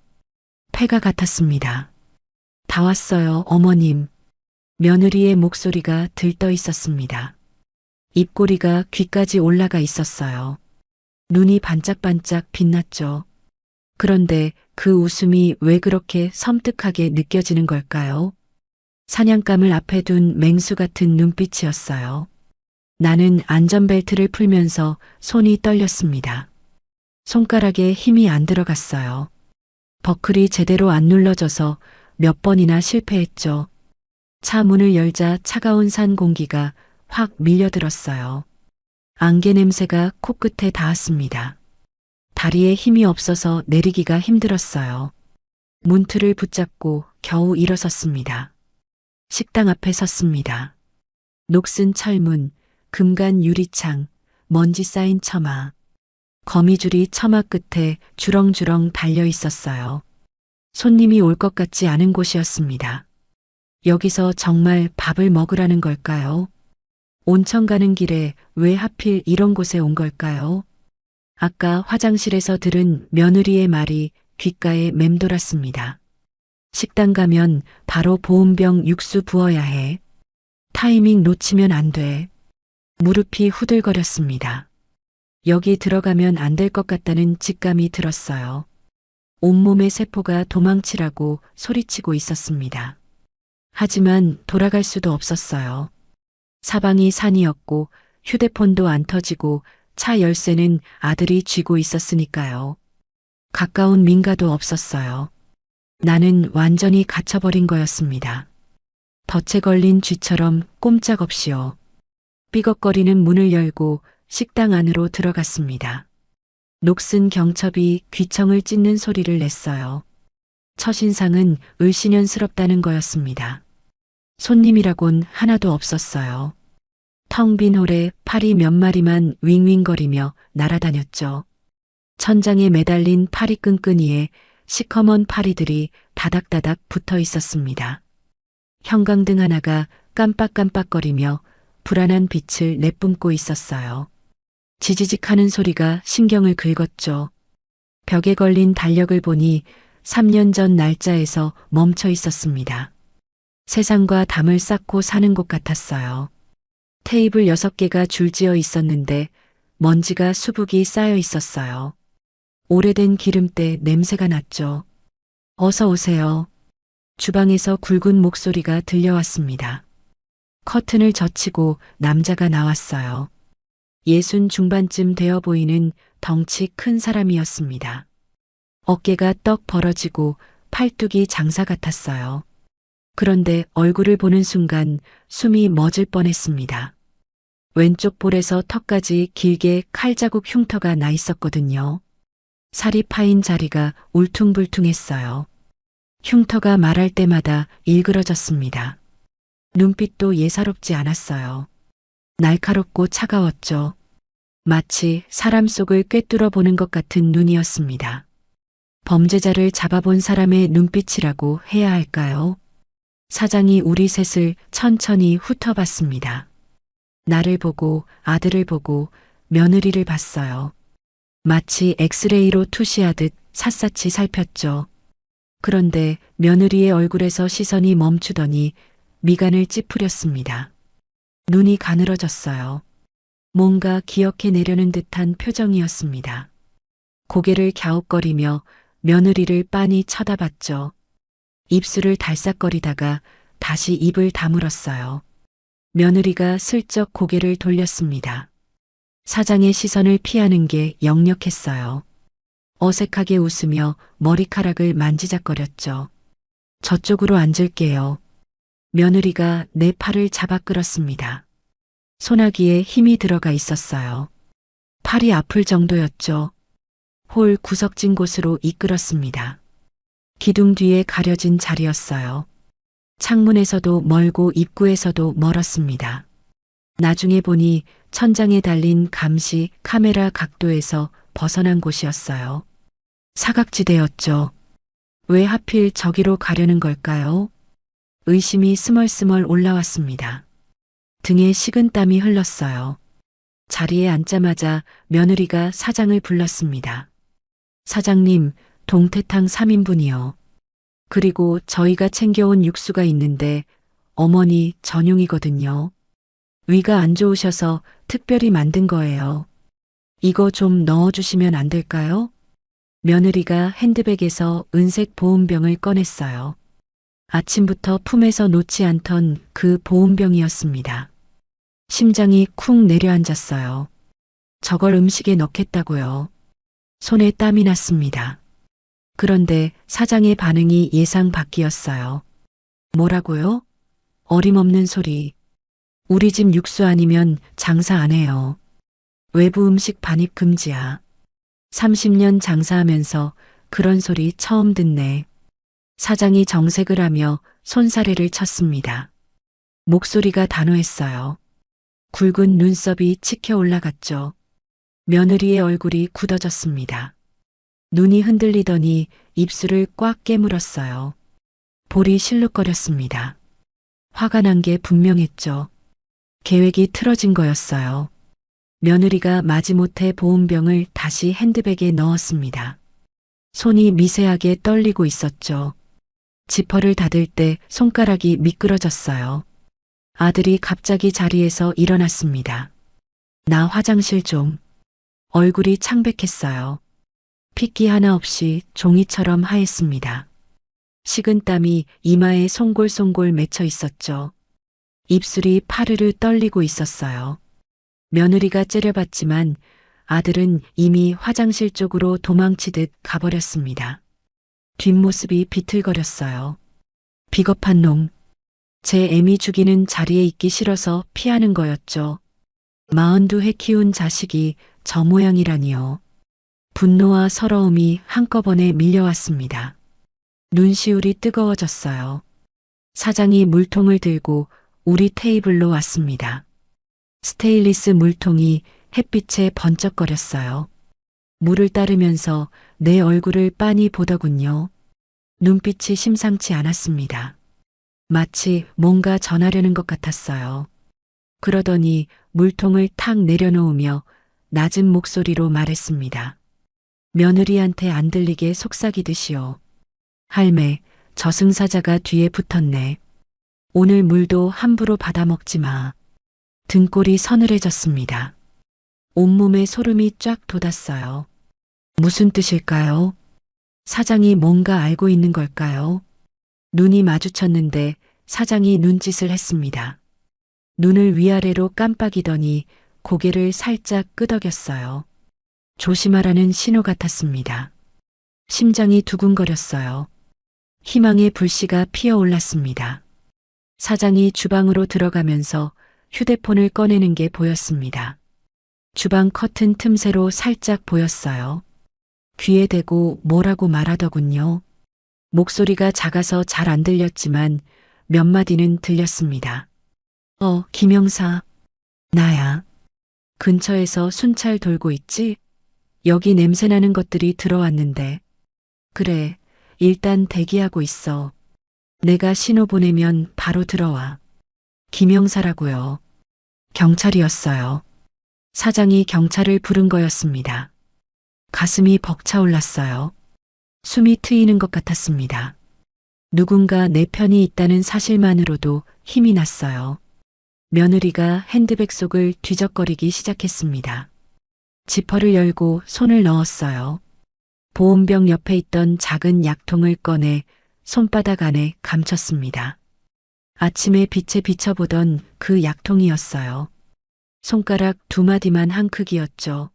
S2: 폐가 같았습니다. 다 왔어요, 어머님. 며느리의 목소리가 들떠 있었습니다. 입꼬리가 귀까지 올라가 있었어요. 눈이 반짝반짝 빛났죠. 그런데 그 웃음이 왜 그렇게 섬뜩하게 느껴지는 걸까요? 사냥감을 앞에 둔 맹수 같은 눈빛이었어요. 나는 안전벨트를 풀면서 손이 떨렸습니다. 손가락에 힘이 안 들어갔어요. 버클이 제대로 안 눌러져서 몇 번이나 실패했죠. 차 문을 열자 차가운 산 공기가 확 밀려들었어요. 안개 냄새가 코끝에 닿았습니다. 다리에 힘이 없어서 내리기가 힘들었어요. 문틀을 붙잡고 겨우 일어섰습니다. 식당 앞에 섰습니다. 녹슨 철문, 금간 유리창, 먼지 쌓인 처마. 거미줄이 처마 끝에 주렁주렁 달려 있었어요. 손님이 올 것 같지 않은 곳이었습니다. 여기서 정말 밥을 먹으라는 걸까요? 온천 가는 길에 왜 하필 이런 곳에 온 걸까요? 아까 화장실에서 들은 며느리의 말이 귓가에 맴돌았습니다. 식당 가면 바로 보온병 육수 부어야 해. 타이밍 놓치면 안 돼. 무릎이 후들거렸습니다. 여기 들어가면 안 될 것 같다는 직감이 들었어요. 온몸의 세포가 도망치라고 소리치고 있었습니다. 하지만 돌아갈 수도 없었어요. 사방이 산이었고 휴대폰도 안 터지고 차 열쇠는 아들이 쥐고 있었으니까요. 가까운 민가도 없었어요. 나는 완전히 갇혀버린 거였습니다. 덫에 걸린 쥐처럼 꼼짝없이요. 삐걱거리는 문을 열고 식당 안으로 들어갔습니다. 녹슨 경첩이 귀청을 찢는 소리를 냈어요. 첫인상은 을씨년스럽다는 거였습니다. 손님이라곤 하나도 없었어요. 텅 빈 홀에 파리 몇 마리만 윙윙거리며 날아다녔죠. 천장에 매달린 파리 끈끈이에 시커먼 파리들이 다닥다닥 붙어 있었습니다. 형광등 하나가 깜빡깜빡거리며 불안한 빛을 내뿜고 있었어요. 지지직 하는 소리가 신경을 긁었죠. 벽에 걸린 달력을 보니 3년 전 날짜에서 멈춰 있었습니다. 세상과 담을 쌓고 사는 곳 같았어요. 테이블 6개가 줄지어 있었는데 먼지가 수북이 쌓여 있었어요. 오래된 기름때 냄새가 났죠. 어서 오세요. 주방에서 굵은 목소리가 들려왔습니다. 커튼을 젖히고 남자가 나왔어요. 60 중반쯤 되어 보이는 덩치 큰 사람이었습니다. 어깨가 떡 벌어지고 팔뚝이 장사 같았어요. 그런데 얼굴을 보는 순간 숨이 멎을 뻔했습니다. 왼쪽 볼에서 턱까지 길게 칼자국 흉터가 나 있었거든요. 살이 파인 자리가 울퉁불퉁했어요. 흉터가 말할 때마다 일그러졌습니다. 눈빛도 예사롭지 않았어요. 날카롭고 차가웠죠. 마치 사람 속을 꿰뚫어 보는 것 같은 눈이었습니다. 범죄자를 잡아본 사람의 눈빛이라고 해야 할까요? 사장이 우리 셋을 천천히 훑어봤습니다. 나를 보고 아들을 보고 며느리를 봤어요. 마치 엑스레이로 투시하듯 샅샅이 살폈죠. 그런데 며느리의 얼굴에서 시선이 멈추더니 미간을 찌푸렸습니다. 눈이 가늘어졌어요. 뭔가 기억해내려는 듯한 표정이었습니다. 고개를 갸웃거리며 며느리를 빤히 쳐다봤죠. 입술을 달싹거리다가 다시 입을 다물었어요. 며느리가 슬쩍 고개를 돌렸습니다. 사장의 시선을 피하는 게 역력했어요. 어색하게 웃으며 머리카락을 만지작거렸죠. 저쪽으로 앉을게요. 며느리가 내 팔을 잡아 끌었습니다. 소나기에 힘이 들어가 있었어요. 팔이 아플 정도였죠. 홀 구석진 곳으로 이끌었습니다. 기둥 뒤에 가려진 자리였어요. 창문에서도 멀고 입구에서도 멀었습니다. 나중에 보니 천장에 달린 감시 카메라 각도에서 벗어난 곳이었어요. 사각지대였죠. 왜 하필 저기로 가려는 걸까요? 의심이 스멀스멀 올라왔습니다. 등에 식은땀이 흘렀어요. 자리에 앉자마자 며느리가 사장을 불렀습니다. 사장님, 동태탕 3인분이요. 그리고 저희가 챙겨온 육수가 있는데 어머니 전용이거든요. 위가 안 좋으셔서 특별히 만든 거예요. 이거 좀 넣어주시면 안 될까요? 며느리가 핸드백에서 은색 보온병을 꺼냈어요. 아침부터 품에서 놓지 않던 그 보온병이었습니다. 심장이 쿵 내려앉았어요. 저걸 음식에 넣겠다고요. 손에 땀이 났습니다. 그런데 사장의 반응이 예상 밖이었어요. 뭐라고요? 어림없는 소리. 우리 집 육수 아니면 장사 안 해요. 외부 음식 반입 금지야. 30년 장사하면서 그런 소리 처음 듣네. 사장이 정색을 하며 손사래를 쳤습니다. 목소리가 단호했어요. 굵은 눈썹이 치켜 올라갔죠. 며느리의 얼굴이 굳어졌습니다. 눈이 흔들리더니 입술을 꽉 깨물었어요. 볼이 실룩거렸습니다. 화가 난 게 분명했죠. 계획이 틀어진 거였어요. 며느리가 마지못해 보온병을 다시 핸드백에 넣었습니다. 손이 미세하게 떨리고 있었죠. 지퍼를 닫을 때 손가락이 미끄러졌어요. 아들이 갑자기 자리에서 일어났습니다. 나 화장실 좀. 얼굴이 창백했어요. 핏기 하나 없이 종이처럼 하였습니다. 식은땀이 이마에 송골송골 맺혀 있었죠. 입술이 파르르 떨리고 있었어요. 며느리가 째려봤지만 아들은 이미 화장실 쪽으로 도망치듯 가버렸습니다. 뒷모습이 비틀거렸어요. 비겁한 놈. 제 애미 죽이는 자리에 있기 싫어서 피하는 거였죠. 42해 키운 자식이 저 모양이라니요. 분노와 서러움이 한꺼번에 밀려왔습니다. 눈시울이 뜨거워졌어요. 사장이 물통을 들고 우리 테이블로 왔습니다. 스테인리스 물통이 햇빛에 번쩍거렸어요. 물을 따르면서 내 얼굴을 빤히 보더군요. 눈빛이 심상치 않았습니다. 마치 뭔가 전하려는 것 같았어요. 그러더니 물통을 탁 내려놓으며 낮은 목소리로 말했습니다. 며느리한테 안 들리게 속삭이듯이요. 할매, 저승사자가 뒤에 붙었네. 오늘 물도 함부로 받아먹지 마. 등골이 서늘해졌습니다. 온몸에 소름이 쫙 돋았어요. 무슨 뜻일까요? 사장이 뭔가 알고 있는 걸까요? 눈이 마주쳤는데 사장이 눈짓을 했습니다. 눈을 위아래로 깜빡이더니 고개를 살짝 끄덕였어요. 조심하라는 신호 같았습니다. 심장이 두근거렸어요. 희망의 불씨가 피어올랐습니다. 사장이 주방으로 들어가면서 휴대폰을 꺼내는 게 보였습니다. 주방 커튼 틈새로 살짝 보였어요. 귀에 대고 뭐라고 말하더군요. 목소리가 작아서 잘 안 들렸지만 몇 마디는 들렸습니다. 김영사. 나야. 근처에서 순찰 돌고 있지? 여기 냄새나는 것들이 들어왔는데. 그래, 일단 대기하고 있어. 내가 신호 보내면 바로 들어와. 김영사라고요. 경찰이었어요. 사장이 경찰을 부른 거였습니다. 가슴이 벅차올랐어요. 숨이 트이는 것 같았습니다. 누군가 내 편이 있다는 사실만으로도 힘이 났어요. 며느리가 핸드백 속을 뒤적거리기 시작했습니다. 지퍼를 열고 손을 넣었어요. 보온병 옆에 있던 작은 약통을 꺼내 손바닥 안에 감췄습니다. 아침에 빛에 비춰보던 그 약통이었어요. 손가락 2마디만 한 크기였죠.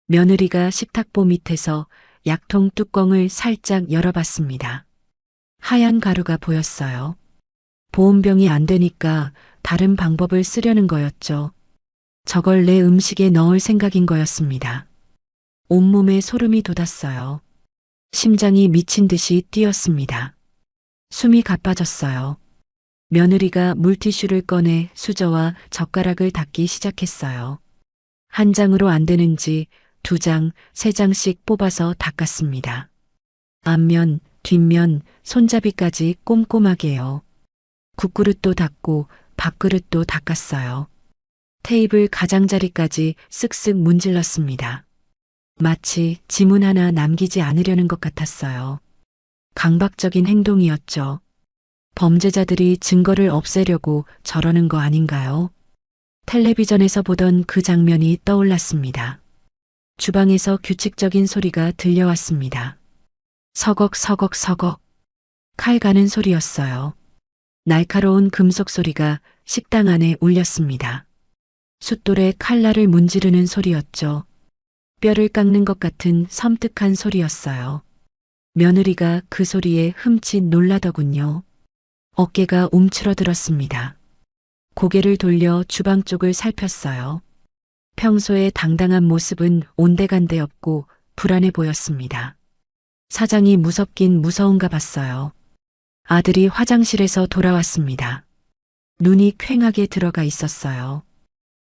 S2: 며느리가 식탁보 밑에서 약통 뚜껑을 살짝 열어봤습니다. 하얀 가루가 보였어요. 보온병이 안 되니까 다른 방법을 쓰려는 거였죠. 저걸 내 음식에 넣을 생각인 거였습니다. 온몸에 소름이 돋았어요. 심장이 미친 듯이 뛰었습니다. 숨이 가빠졌어요. 며느리가 물티슈를 꺼내 수저와 젓가락을 닦기 시작했어요. 한 장으로 안 되는지 2장, 3장씩 뽑아서 닦았습니다. 앞면, 뒷면, 손잡이까지 꼼꼼하게요. 국그릇도 닦고 밥그릇도 닦았어요. 테이블 가장자리까지 쓱쓱 문질렀습니다. 마치 지문 하나 남기지 않으려는 것 같았어요. 강박적인 행동이었죠. 범죄자들이 증거를 없애려고 저러는 거 아닌가요? 텔레비전에서 보던 그 장면이 떠올랐습니다. 주방에서 규칙적인 소리가 들려왔습니다. 서걱 서걱 서걱. 칼 가는 소리였어요. 날카로운 금속 소리가 식당 안에 울렸습니다. 숫돌에 칼날을 문지르는 소리였죠. 뼈를 깎는 것 같은 섬뜩한 소리였어요. 며느리가 그 소리에 흠칫 놀라더군요. 어깨가 움츠러들었습니다. 고개를 돌려 주방 쪽을 살폈어요. 평소의 당당한 모습은 온데간데 없고 불안해 보였습니다. 사장이 무섭긴 무서운가 봤어요. 아들이 화장실에서 돌아왔습니다. 눈이 퀭하게 들어가 있었어요.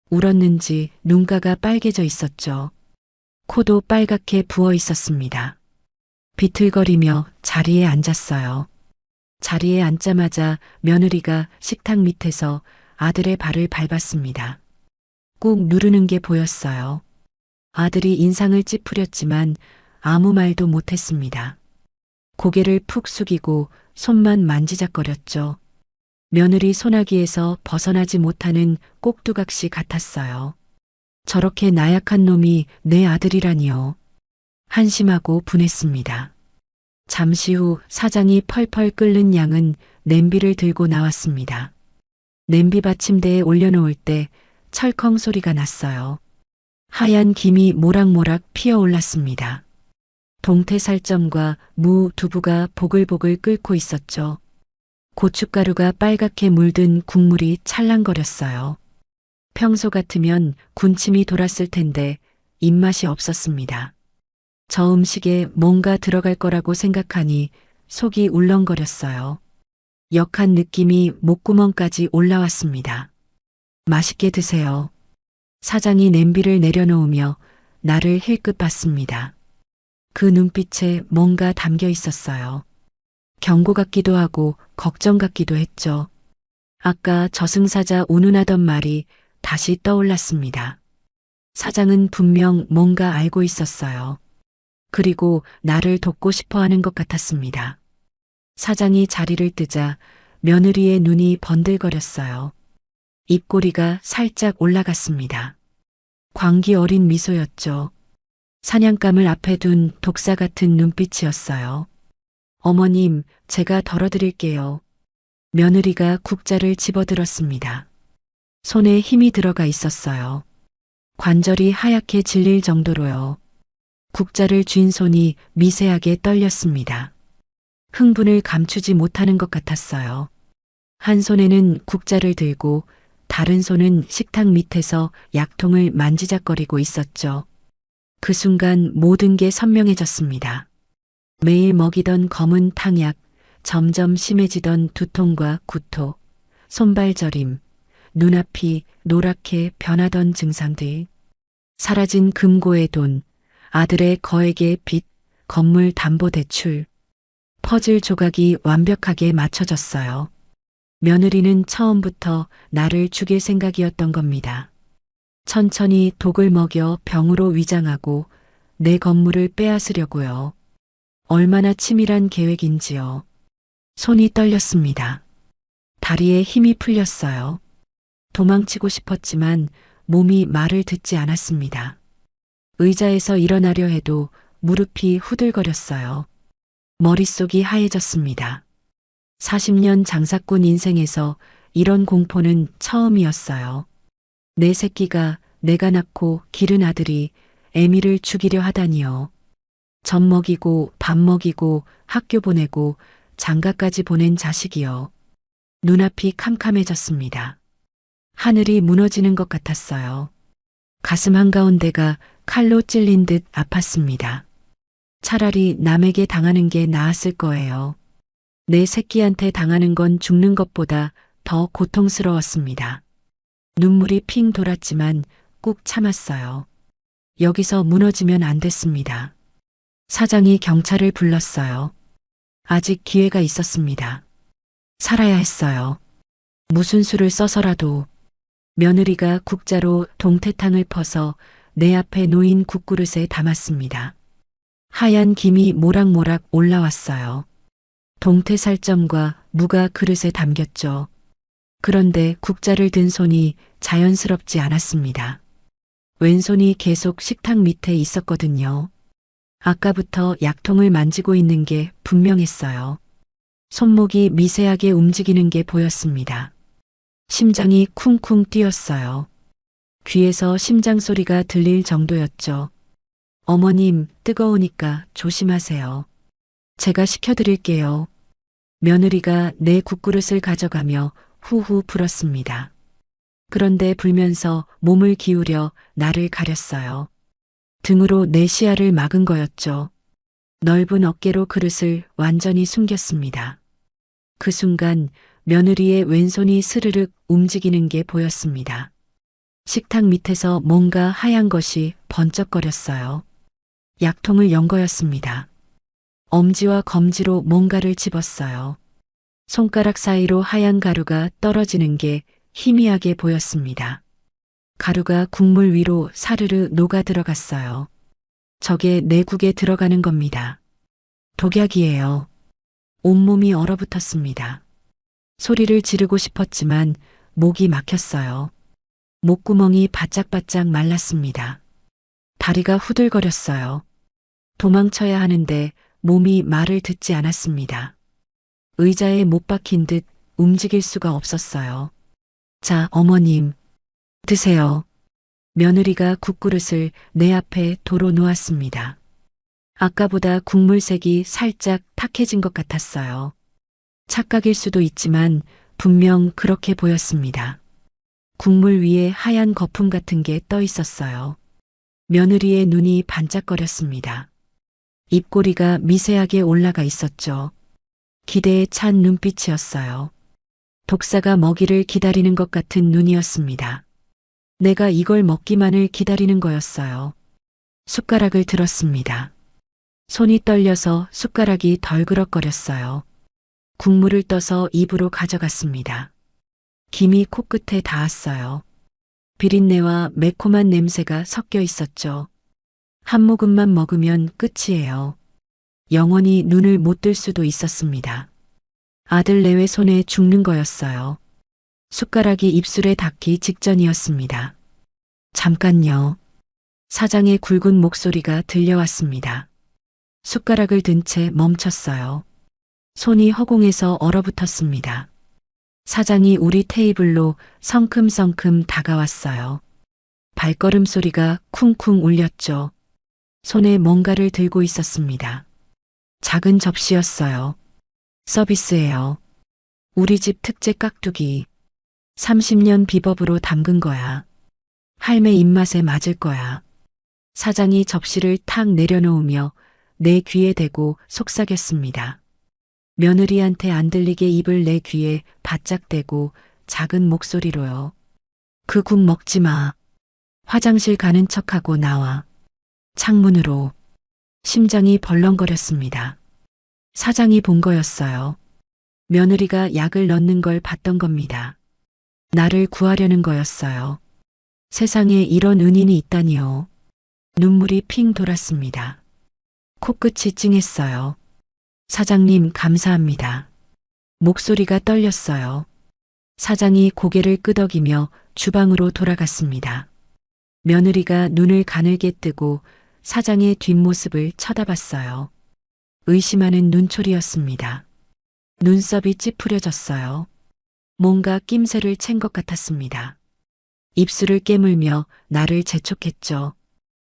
S2: 울었는지 눈가가 빨개져 있었죠. 코도 빨갛게 부어 있었습니다. 비틀거리며 자리에 앉았어요. 자리에 앉자마자 며느리가 식탁 밑에서 아들의 발을 밟았습니다. 꾹 누르는 게 보였어요. 아들이 인상을 찌푸렸지만 아무 말도 못했습니다. 고개를 푹 숙이고 손만 만지작거렸죠. 며느리 소나기에서 벗어나지 못하는 꼭두각시 같았어요. 저렇게 나약한 놈이 내 아들이라니요. 한심하고 분했습니다. 잠시 후 사장이 펄펄 끓는 양은 냄비를 들고 나왔습니다. 냄비 받침대에 올려놓을 때 철컹 소리가 났어요. 하얀 김이 모락모락 피어올랐습니다. 동태살점과 무, 두부가 보글보글 끓고 있었죠. 고춧가루가 빨갛게 물든 국물이 찰랑거렸어요. 평소 같으면 군침이 돌았을 텐데 입맛이 없었습니다. 저 음식에 뭔가 들어갈 거라고 생각하니 속이 울렁거렸어요. 역한 느낌이 목구멍까지 올라왔습니다. 맛있게 드세요. 사장이 냄비를 내려놓으며 나를 힐끗 봤습니다. 그 눈빛에 뭔가 담겨 있었어요. 경고 같기도 하고 걱정 같기도 했죠. 아까 저승사자 운운하던 말이 다시 떠올랐습니다. 사장은 분명 뭔가 알고 있었어요. 그리고 나를 돕고 싶어 하는 것 같았습니다. 사장이 자리를 뜨자 며느리의 눈이 번들거렸어요. 입꼬리가 살짝 올라갔습니다. 광기 어린 미소였죠. 사냥감을 앞에 둔 독사 같은 눈빛이었어요. 어머님, 제가 덜어드릴게요. 며느리가 국자를 집어들었습니다. 손에 힘이 들어가 있었어요. 관절이 하얗게 질릴 정도로요. 국자를 쥔 손이 미세하게 떨렸습니다. 흥분을 감추지 못하는 것 같았어요. 한 손에는 국자를 들고 다른 손은 식탁 밑에서 약통을 만지작거리고 있었죠. 그 순간 모든 게 선명해졌습니다. 매일 먹이던 검은 탕약, 점점 심해지던 두통과 구토, 손발 저림, 눈앞이 노랗게 변하던 증상들, 사라진 금고의 돈, 아들의 거액의 빚, 건물 담보 대출, 퍼즐 조각이 완벽하게 맞춰졌어요. 며느리는 처음부터 나를 죽일 생각이었던 겁니다. 천천히 독을 먹여 병으로 위장하고 내 건물을 빼앗으려고요. 얼마나 치밀한 계획인지요. 손이 떨렸습니다. 다리에 힘이 풀렸어요. 도망치고 싶었지만 몸이 말을 듣지 않았습니다. 의자에서 일어나려 해도 무릎이 후들거렸어요. 머릿속이 하얘졌습니다. 40년 장사꾼 인생에서 이런 공포는 처음이었어요. 내 새끼가 내가 낳고 기른 아들이 애미를 죽이려 하다니요. 젖 먹이고 밥 먹이고 학교 보내고 장가까지 보낸 자식이요. 눈앞이 캄캄해졌습니다. 하늘이 무너지는 것 같았어요. 가슴 한가운데가 칼로 찔린 듯 아팠습니다. 차라리 남에게 당하는 게 나았을 거예요. 내 새끼한테 당하는 건 죽는 것보다 더 고통스러웠습니다. 눈물이 핑 돌았지만 꾹 참았어요. 여기서 무너지면 안 됐습니다. 사장이 경찰을 불렀어요. 아직 기회가 있었습니다. 살아야 했어요. 무슨 수를 써서라도. 며느리가 국자로 동태탕을 퍼서 내 앞에 놓인 국그릇에 담았습니다. 하얀 김이 모락모락 올라왔어요. 동태살점과 무가 그릇에 담겼죠. 그런데 국자를 든 손이 자연스럽지 않았습니다. 왼손이 계속 식탁 밑에 있었거든요. 아까부터 약통을 만지고 있는 게 분명했어요. 손목이 미세하게 움직이는 게 보였습니다. 심장이 쿵쿵 뛰었어요. 귀에서 심장 소리가 들릴 정도였죠. 어머님, 뜨거우니까 조심하세요. 제가 식혀드릴게요. 며느리가 내 국그릇을 가져가며 후후 불었습니다. 그런데 불면서 몸을 기울여 나를 가렸어요. 등으로 내 시야를 막은 거였죠. 넓은 어깨로 그릇을 완전히 숨겼습니다. 그 순간 며느리의 왼손이 스르륵 움직이는 게 보였습니다. 식탁 밑에서 뭔가 하얀 것이 번쩍거렸어요. 약통을 연 거였습니다. 엄지와 검지로 뭔가를 집었어요. 손가락 사이로 하얀 가루가 떨어지는 게 희미하게 보였습니다. 가루가 국물 위로 사르르 녹아 들어갔어요. 저게 내 국에 들어가는 겁니다. 독약이에요. 온몸이 얼어붙었습니다. 소리를 지르고 싶었지만 목이 막혔어요. 목구멍이 바짝바짝 말랐습니다. 다리가 후들거렸어요. 도망쳐야 하는데 몸이 말을 듣지 않았습니다. 의자에 못 박힌 듯 움직일 수가 없었어요. 자, 어머님, 드세요. 며느리가 국그릇을 내 앞에 도로 놓았습니다. 아까보다 국물색이 살짝 탁해진 것 같았어요. 착각일 수도 있지만 분명 그렇게 보였습니다. 국물 위에 하얀 거품 같은 게 떠 있었어요. 며느리의 눈이 반짝거렸습니다. 입꼬리가 미세하게 올라가 있었죠. 기대에 찬 눈빛이었어요. 독사가 먹이를 기다리는 것 같은 눈이었습니다. 내가 이걸 먹기만을 기다리는 거였어요. 숟가락을 들었습니다. 손이 떨려서 숟가락이 덜그럭거렸어요. 국물을 떠서 입으로 가져갔습니다. 김이 코끝에 닿았어요. 비린내와 매콤한 냄새가 섞여 있었죠. 한 모금만 먹으면 끝이에요. 영원히 눈을 못 뜰 수도 있었습니다. 아들 내외 손에 죽는 거였어요. 숟가락이 입술에 닿기 직전이었습니다. 잠깐요. 사장의 굵은 목소리가 들려왔습니다. 숟가락을 든 채 멈췄어요. 손이 허공에서 얼어붙었습니다. 사장이 우리 테이블로 성큼성큼 다가왔어요. 발걸음 소리가 쿵쿵 울렸죠. 손에 뭔가를 들고 있었습니다. 작은 접시였어요. 서비스예요. 우리 집 특제 깍두기. 30년 비법으로 담근 거야. 할매 입맛에 맞을 거야. 사장이 접시를 탁 내려놓으며 내 귀에 대고 속삭였습니다. 며느리한테 안 들리게 입을 내 귀에 바짝 대고 작은 목소리로요. 그 국 먹지 마. 화장실 가는 척하고 나와. 창문으로. 심장이 벌렁거렸습니다. 사장이 본 거였어요. 며느리가 약을 넣는 걸 봤던 겁니다. 나를 구하려는 거였어요. 세상에 이런 은인이 있다니요. 눈물이 핑 돌았습니다. 코끝이 찡했어요. 사장님 감사합니다. 목소리가 떨렸어요. 사장이 고개를 끄덕이며 주방으로 돌아갔습니다. 며느리가 눈을 가늘게 뜨고 사장의 뒷모습을 쳐다봤어요. 의심하는 눈초리였습니다. 눈썹이 찌푸려졌어요. 뭔가 낌새를 챈 것 같았습니다. 입술을 깨물며 나를 재촉했죠.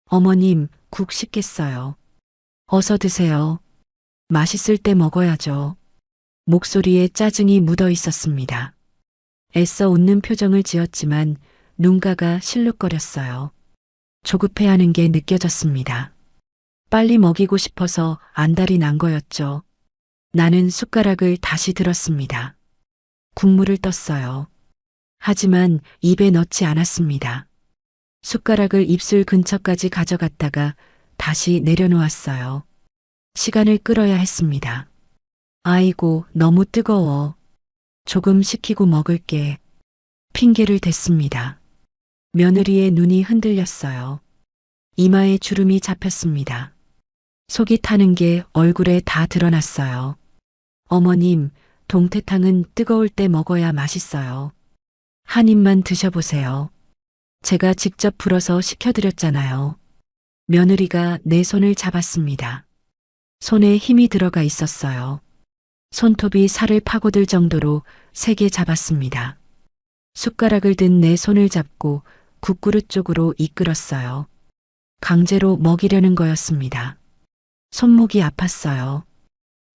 S2: 어머님, 국 식겠어요. 어서 드세요. 맛있을 때 먹어야죠. 목소리에 짜증이 묻어 있었습니다. 애써 웃는 표정을 지었지만 눈가가 실룩거렸어요. 조급해하는 게 느껴졌습니다. 빨리 먹이고 싶어서 안달이 난 거였죠. 나는 숟가락을 다시 들었습니다. 국물을 떴어요. 하지만 입에 넣지 않았습니다. 숟가락을 입술 근처까지 가져갔다가 다시 내려놓았어요. 시간을 끌어야 했습니다. 아이고, 너무 뜨거워. 조금 식히고 먹을게. 핑계를 댔습니다. 며느리의 눈이 흔들렸어요. 이마에 주름이 잡혔습니다. 속이 타는 게 얼굴에 다 드러났어요. 어머님, 동태탕은 뜨거울 때 먹어야 맛있어요. 한 입만 드셔보세요. 제가 직접 불어서 식혀드렸잖아요. 며느리가 내 손을 잡았습니다. 손에 힘이 들어가 있었어요. 손톱이 살을 파고들 정도로 세게 잡았습니다. 숟가락을 든 내 손을 잡고 국그릇 쪽으로 이끌었어요. 강제로 먹이려는 거였습니다. 손목이 아팠어요.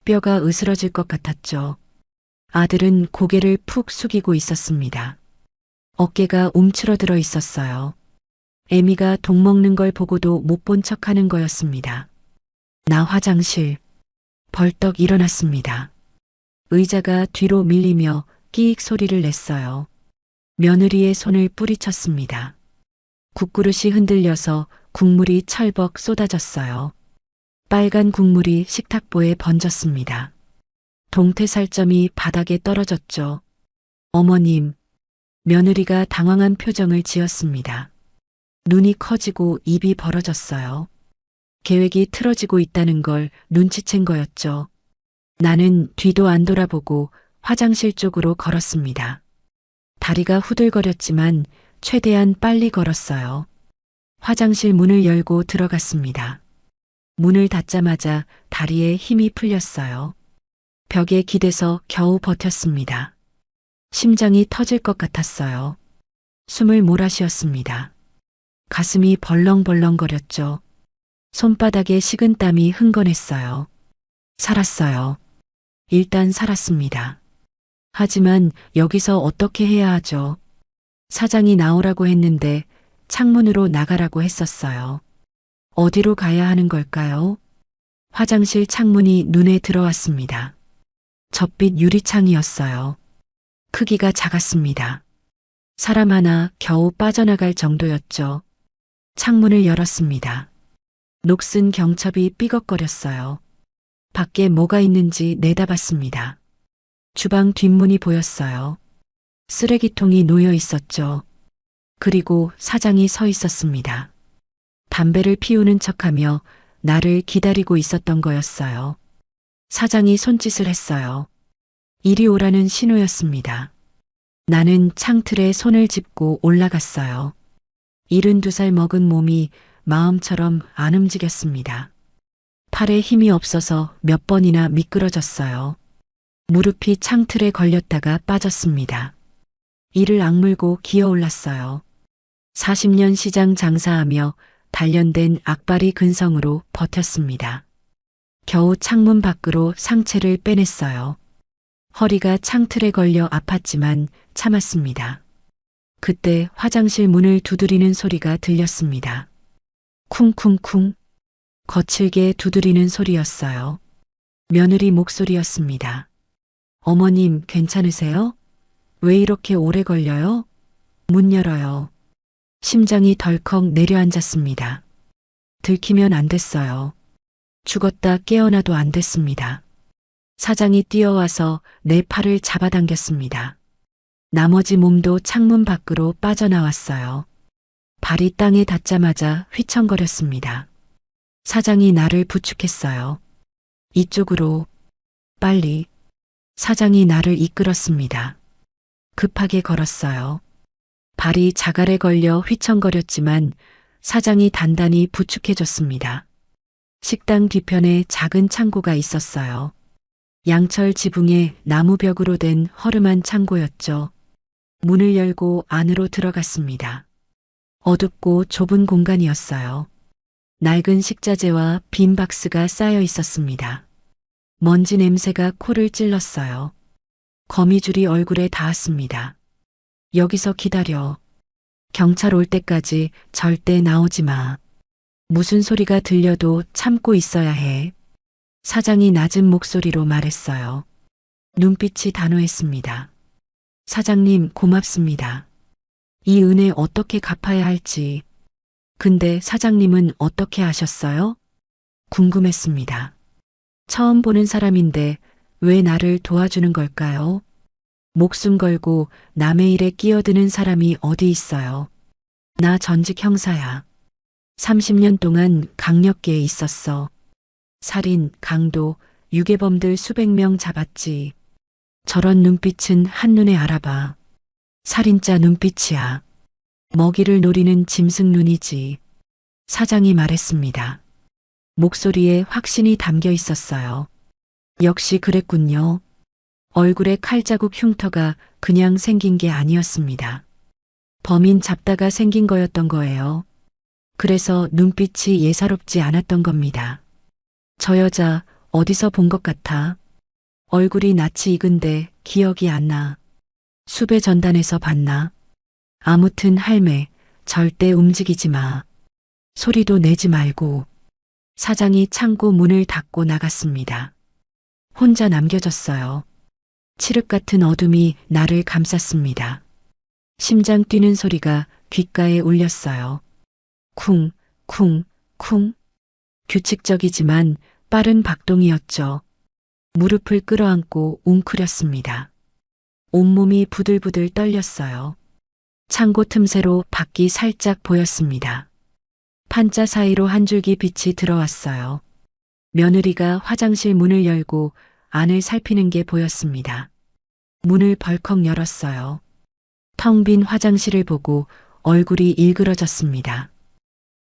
S2: 뼈가 으스러질 것 같았죠. 아들은 고개를 푹 숙이고 있었습니다. 어깨가 움츠러들어 있었어요. 애미가 독 먹는 걸 보고도 못 본 척하는 거였습니다. 나 화장실. 벌떡 일어났습니다. 의자가 뒤로 밀리며 끼익 소리를 냈어요. 며느리의 손을 뿌리쳤습니다. 국그릇이 흔들려서 국물이 철벅 쏟아졌어요. 빨간 국물이 식탁보에 번졌습니다. 동태살점이 바닥에 떨어졌죠. 어머님, 며느리가 당황한 표정을 지었습니다. 눈이 커지고 입이 벌어졌어요. 계획이 틀어지고 있다는 걸 눈치챈 거였죠. 나는 뒤도 안 돌아보고 화장실 쪽으로 걸었습니다. 다리가 후들거렸지만 최대한 빨리 걸었어요. 화장실 문을 열고 들어갔습니다. 문을 닫자마자 다리에 힘이 풀렸어요. 벽에 기대서 겨우 버텼습니다. 심장이 터질 것 같았어요. 숨을 몰아쉬었습니다. 가슴이 벌렁벌렁거렸죠. 손바닥에 식은 땀이 흥건했어요. 살았어요. 일단 살았습니다. 하지만 여기서 어떻게 해야 하죠? 사장이 나오라고 했는데 창문으로 나가라고 했었어요. 어디로 가야 하는 걸까요? 화장실 창문이 눈에 들어왔습니다. 젖빛 유리창이었어요. 크기가 작았습니다. 사람 하나 겨우 빠져나갈 정도였죠. 창문을 열었습니다. 녹슨 경첩이 삐걱거렸어요. 밖에 뭐가 있는지 내다봤습니다. 주방 뒷문이 보였어요. 쓰레기통이 놓여 있었죠. 그리고 사장이 서 있었습니다. 담배를 피우는 척하며 나를 기다리고 있었던 거였어요. 사장이 손짓을 했어요. 이리 오라는 신호였습니다. 나는 창틀에 손을 짚고 올라갔어요. 72살 먹은 몸이 마음처럼 안 움직였습니다. 팔에 힘이 없어서 몇 번이나 미끄러졌어요. 무릎이 창틀에 걸렸다가 빠졌습니다. 이를 악물고 기어 올랐어요. 40년 시장 장사하며 단련된 악바리 근성으로 버텼습니다. 겨우 창문 밖으로 상체를 빼냈어요. 허리가 창틀에 걸려 아팠지만 참았습니다. 그때 화장실 문을 두드리는 소리가 들렸습니다. 쿵쿵쿵. 거칠게 두드리는 소리였어요. 며느리 목소리였습니다. 어머님 괜찮으세요? 왜 이렇게 오래 걸려요? 문 열어요. 심장이 덜컥 내려앉았습니다. 들키면 안 됐어요. 죽었다 깨어나도 안 됐습니다. 사장이 뛰어와서 내 팔을 잡아당겼습니다. 나머지 몸도 창문 밖으로 빠져나왔어요. 발이 땅에 닿자마자 휘청거렸습니다. 사장이 나를 부축했어요. 이쪽으로, 빨리. 사장이 나를 이끌었습니다. 급하게 걸었어요. 발이 자갈에 걸려 휘청거렸지만 사장이 단단히 부축해줬습니다. 식당 뒤편에 작은 창고가 있었어요. 양철 지붕에 나무벽으로 된 허름한 창고였죠. 문을 열고 안으로 들어갔습니다. 어둡고 좁은 공간이었어요. 낡은 식자재와 빈 박스가 쌓여 있었습니다. 먼지 냄새가 코를 찔렀어요. 거미줄이 얼굴에 닿았습니다. 여기서 기다려. 경찰 올 때까지 절대 나오지 마. 무슨 소리가 들려도 참고 있어야 해. 사장이 낮은 목소리로 말했어요. 눈빛이 단호했습니다. 사장님 고맙습니다. 이 은혜 어떻게 갚아야 할지. 근데 사장님은 어떻게 아셨어요? 궁금했습니다. 처음 보는 사람인데 왜 나를 도와주는 걸까요? 목숨 걸고 남의 일에 끼어드는 사람이 어디 있어요? 나 전직 형사야. 30년 동안 강력계에 있었어. 살인, 강도, 유괴범들 수백 명 잡았지. 저런 눈빛은 한눈에 알아봐. 살인자 눈빛이야. 먹이를 노리는 짐승 눈이지. 사장이 말했습니다. 목소리에 확신이 담겨 있었어요. 역시 그랬군요. 얼굴에 칼자국 흉터가 그냥 생긴 게 아니었습니다. 범인 잡다가 생긴 거였던 거예요. 그래서 눈빛이 예사롭지 않았던 겁니다. 저 여자 어디서 본 것 같아? 얼굴이 낯이 익은데 기억이 안 나. 숲의 전단에서 봤나? 아무튼 할매, 절대 움직이지 마. 소리도 내지 말고. 사장이 창고 문을 닫고 나갔습니다. 혼자 남겨졌어요. 칠흑 같은 어둠이 나를 감쌌습니다. 심장 뛰는 소리가 귓가에 울렸어요. 쿵, 쿵, 쿵. 규칙적이지만 빠른 박동이었죠. 무릎을 끌어안고 웅크렸습니다. 온몸이 부들부들 떨렸어요. 창고 틈새로 밖이 살짝 보였습니다. 판자 사이로 한 줄기 빛이 들어왔어요. 며느리가 화장실 문을 열고 안을 살피는 게 보였습니다. 문을 벌컥 열었어요. 텅 빈 화장실을 보고 얼굴이 일그러졌습니다.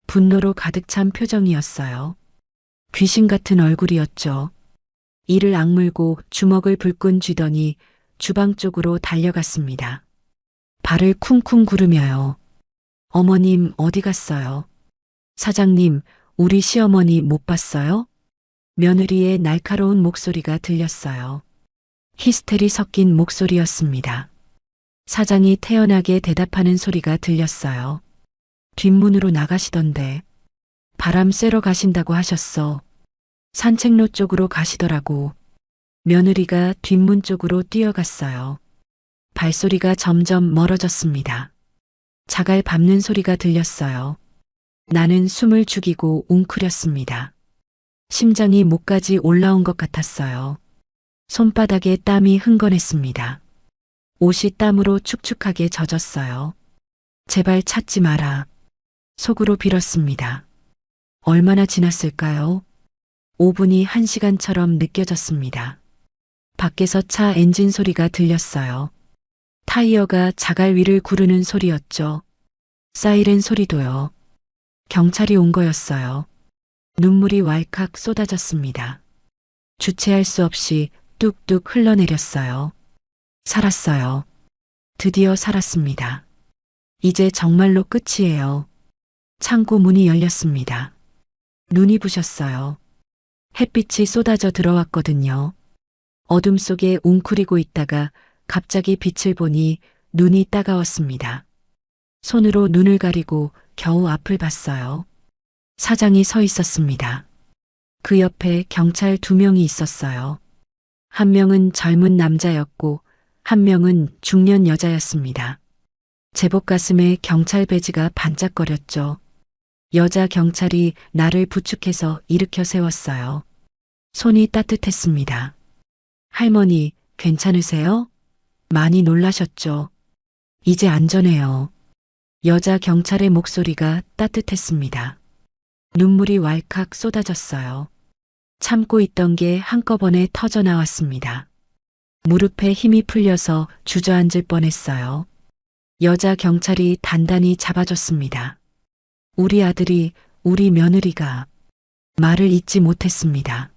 S2: 분노로 가득 찬 표정이었어요. 귀신 같은 얼굴이었죠. 이를 악물고 주먹을 불끈 쥐더니 주방 쪽으로 달려갔습니다. 발을 쿵쿵 구르며요. 어머님 어디 갔어요? 사장님, 우리 시어머니 못 봤어요? 며느리의 날카로운 목소리가 들렸어요. 히스테리 섞인 목소리였습니다. 사장이 태연하게 대답하는 소리가 들렸어요. 뒷문으로 나가시던데. 바람 쐬러 가신다고 하셨어. 산책로 쪽으로 가시더라고. 며느리가 뒷문 쪽으로 뛰어갔어요. 발소리가 점점 멀어졌습니다. 자갈 밟는 소리가 들렸어요. 나는 숨을 죽이고 웅크렸습니다. 심장이 목까지 올라온 것 같았어요. 손바닥에 땀이 흥건했습니다. 옷이 땀으로 축축하게 젖었어요. 제발 찾지 마라. 속으로 빌었습니다. 얼마나 지났을까요? 5분이 1시간처럼 느껴졌습니다. 밖에서 차 엔진 소리가 들렸어요. 타이어가 자갈 위를 구르는 소리였죠. 사이렌 소리도요. 경찰이 온 거였어요. 눈물이 왈칵 쏟아졌습니다. 주체할 수 없이 뚝뚝 흘러내렸어요. 살았어요. 드디어 살았습니다. 이제 정말로 끝이에요. 창고 문이 열렸습니다. 눈이 부셨어요. 햇빛이 쏟아져 들어왔거든요. 어둠 속에 웅크리고 있다가 갑자기 빛을 보니 눈이 따가웠습니다. 손으로 눈을 가리고 겨우 앞을 봤어요. 사장이 서 있었습니다. 그 옆에 경찰 2명이 있었어요. 한 명은 젊은 남자였고 한 명은 중년 여자였습니다. 제복 가슴에 경찰 배지가 반짝거렸죠. 여자 경찰이 나를 부축해서 일으켜 세웠어요. 손이 따뜻했습니다. 할머니, 괜찮으세요? 많이 놀라셨죠? 이제 안전해요. 여자 경찰의 목소리가 따뜻했습니다. 눈물이 왈칵 쏟아졌어요. 참고 있던 게 한꺼번에 터져 나왔습니다. 무릎에 힘이 풀려서 주저앉을 뻔했어요. 여자 경찰이 단단히 잡아줬습니다. 우리 아들이, 우리 며느리가 말을 잇지 못했습니다.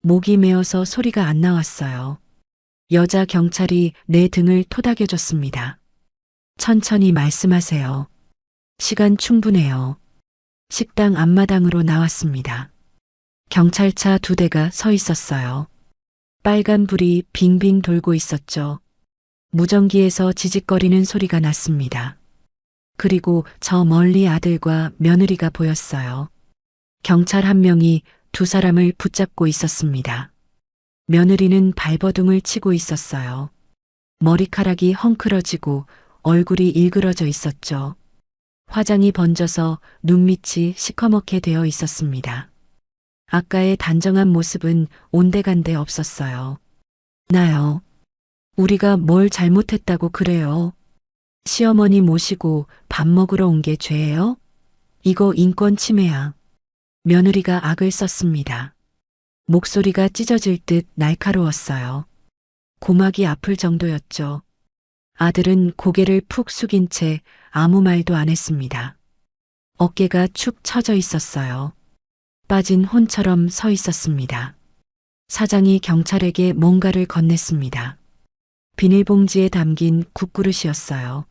S2: 목이 메어서 소리가 안 나왔어요. 여자 경찰이 내 등을 토닥여줬습니다. 천천히 말씀하세요. 시간 충분해요. 식당 앞마당으로 나왔습니다. 경찰차 2대가 서 있었어요. 빨간 불이 빙빙 돌고 있었죠. 무전기에서 지직거리는 소리가 났습니다. 그리고 저 멀리 아들과 며느리가 보였어요. 경찰 1명이 2사람을 붙잡고 있었습니다. 며느리는 발버둥을 치고 있었어요. 머리카락이 헝클어지고 얼굴이 일그러져 있었죠. 화장이 번져서 눈밑이 시커멓게 되어 있었습니다. 아까의 단정한 모습은 온데간데 없었어요. 나요. 우리가 뭘 잘못했다고 그래요? 시어머니 모시고 밥 먹으러 온 게 죄예요? 이거 인권 침해야. 며느리가 악을 썼습니다. 목소리가 찢어질 듯 날카로웠어요. 고막이 아플 정도였죠. 아들은 고개를 푹 숙인 채 아무 말도 안 했습니다. 어깨가 축 처져 있었어요. 빠진 혼처럼 서 있었습니다. 사장이 경찰에게 뭔가를 건넸습니다. 비닐봉지에 담긴 국그릇이었어요.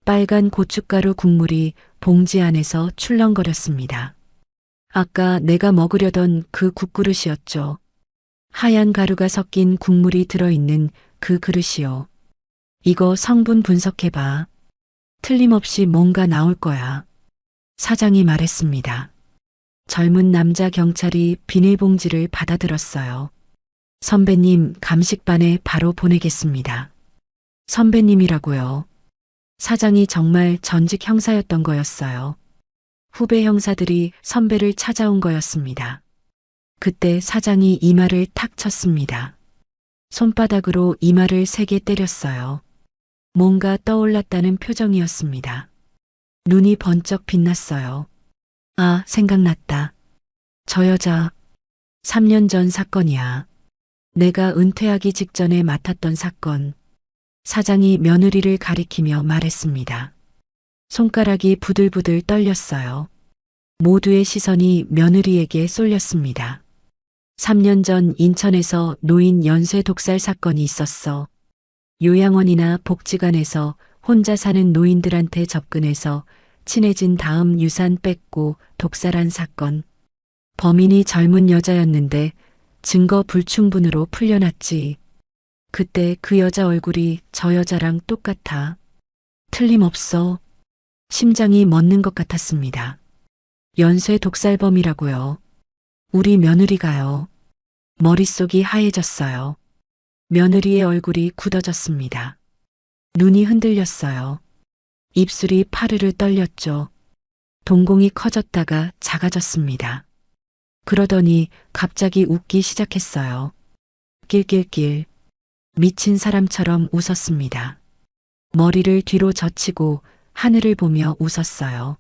S2: 빨간 고춧가루 국물이 봉지 안에서 출렁거렸습니다. 아까 내가 먹으려던 그 국그릇이었죠. 하얀 가루가 섞인 국물이 들어있는 그 그릇이요. 이거 성분 분석해봐. 틀림없이 뭔가 나올 거야. 사장이 말했습니다. 젊은 남자 경찰이 비닐봉지를 받아들었어요. 선배님, 감식반에 바로 보내겠습니다. 선배님이라고요. 사장이 정말 전직 형사였던 거였어요. 후배 형사들이 선배를 찾아온 거였습니다. 그때 사장이 이마를 탁 쳤습니다. 손바닥으로 이마를 세게 때렸어요. 뭔가 떠올랐다는 표정이었습니다. 눈이 번쩍 빛났어요. 아, 생각났다. 저 여자 3년 전 사건이야. 내가 은퇴하기 직전에 맡았던 사건. 사장이 며느리를 가리키며 말했습니다. 손가락이 부들부들 떨렸어요. 모두의 시선이 며느리에게 쏠렸습니다. 3년 전 인천에서 노인 연쇄 독살 사건이 있었어. 요양원이나 복지관에서 혼자 사는 노인들한테 접근해서 친해진 다음 유산 뺏고 독살한 사건. 범인이 젊은 여자였는데 증거 불충분으로 풀려났지. 그때 그 여자 얼굴이 저 여자랑 똑같아. 틀림없어. 심장이 멎는 것 같았습니다. 연쇄 독살범이라고요. 우리 며느리가요. 머릿속이 하얘졌어요. 며느리의 얼굴이 굳어졌습니다. 눈이 흔들렸어요. 입술이 파르르 떨렸죠. 동공이 커졌다가 작아졌습니다. 그러더니 갑자기 웃기 시작했어요. 낄낄낄. 미친 사람처럼 웃었습니다. 머리를 뒤로 젖히고 하늘을 보며 웃었어요.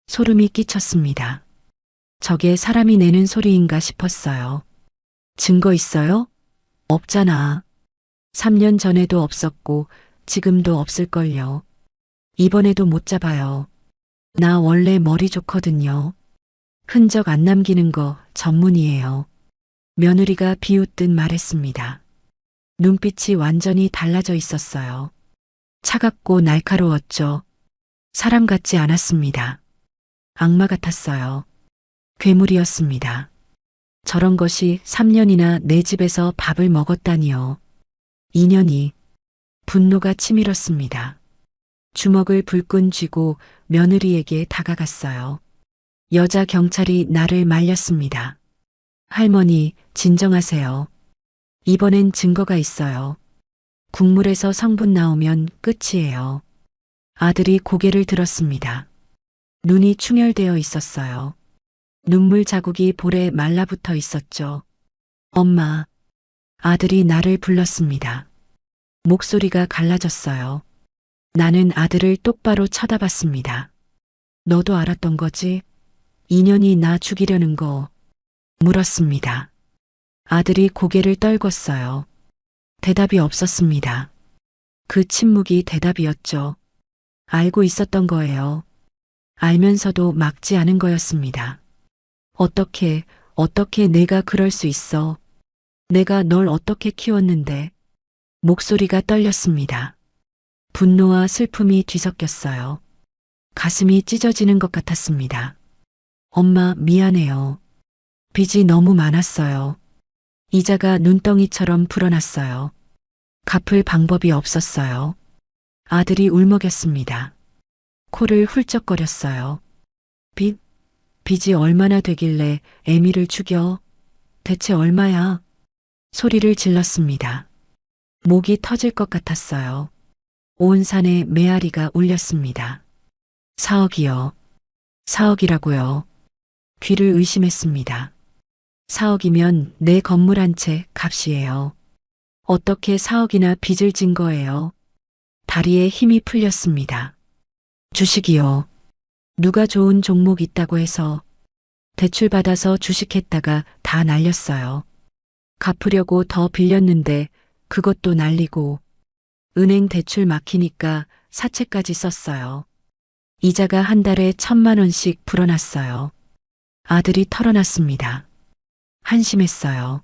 S2: 소름이 끼쳤습니다. 저게 사람이 내는 소리인가 싶었어요. 증거 있어요? 없잖아. 3년 전에도 없었고 지금도 없을걸요. 이번에도 못 잡아요. 나 원래 머리 좋거든요. 흔적 안 남기는 거 전문이에요. 며느리가 비웃듯 말했습니다. 눈빛이 완전히 달라져 있었어요. 차갑고 날카로웠죠. 사람 같지 않았습니다. 악마 같았어요. 괴물이었습니다. 저런 것이 3년이나 내 집에서 밥을 먹었다니요. 2년이 분노가 치밀었습니다. 주먹을 불끈 쥐고 며느리에게 다가갔어요. 여자 경찰이 나를 말렸습니다. 할머니, 진정하세요. 이번엔 증거가 있어요. 국물에서 성분 나오면 끝이에요. 아들이 고개를 들었습니다. 눈이 충혈되어 있었어요. 눈물 자국이 볼에 말라붙어 있었죠. 엄마. 아들이 나를 불렀습니다. 목소리가 갈라졌어요. 나는 아들을 똑바로 쳐다봤습니다. 너도 알았던 거지? 2년이 나 죽이려는 거. 물었습니다. 아들이 고개를 떨궜어요. 대답이 없었습니다. 그 침묵이 대답이었죠. 알고 있었던 거예요. 알면서도 막지 않은 거였습니다. 어떻게 내가 그럴 수 있어. 내가 널 어떻게 키웠는데. 목소리가 떨렸습니다. 분노와 슬픔이 뒤섞였어요. 가슴이 찢어지는 것 같았습니다. 엄마, 미안해요. 빚이 너무 많았어요. 이자가 눈덩이처럼 불어났어요. 갚을 방법이 없었어요. 아들이 울먹였습니다. 코를 훌쩍거렸어요. 빚이 얼마나 되길래 애미를 죽여? 대체 얼마야? 소리를 질렀습니다. 목이 터질 것 같았어요. 온 산에 메아리가 울렸습니다. 4억이요. 4억이라고요. 귀를 의심했습니다. 4억이면 내 건물 한 채 값이에요. 어떻게 4억이나 빚을 진 거예요? 다리에 힘이 풀렸습니다. 주식이요. 누가 좋은 종목 있다고 해서 대출 받아서 주식했다가 다 날렸어요. 갚으려고 더 빌렸는데 그것도 날리고 은행 대출 막히니까 사채까지 썼어요. 이자가 한 달에 1,000만 원씩 불어났어요. 아들이 털어놨습니다. 한심했어요.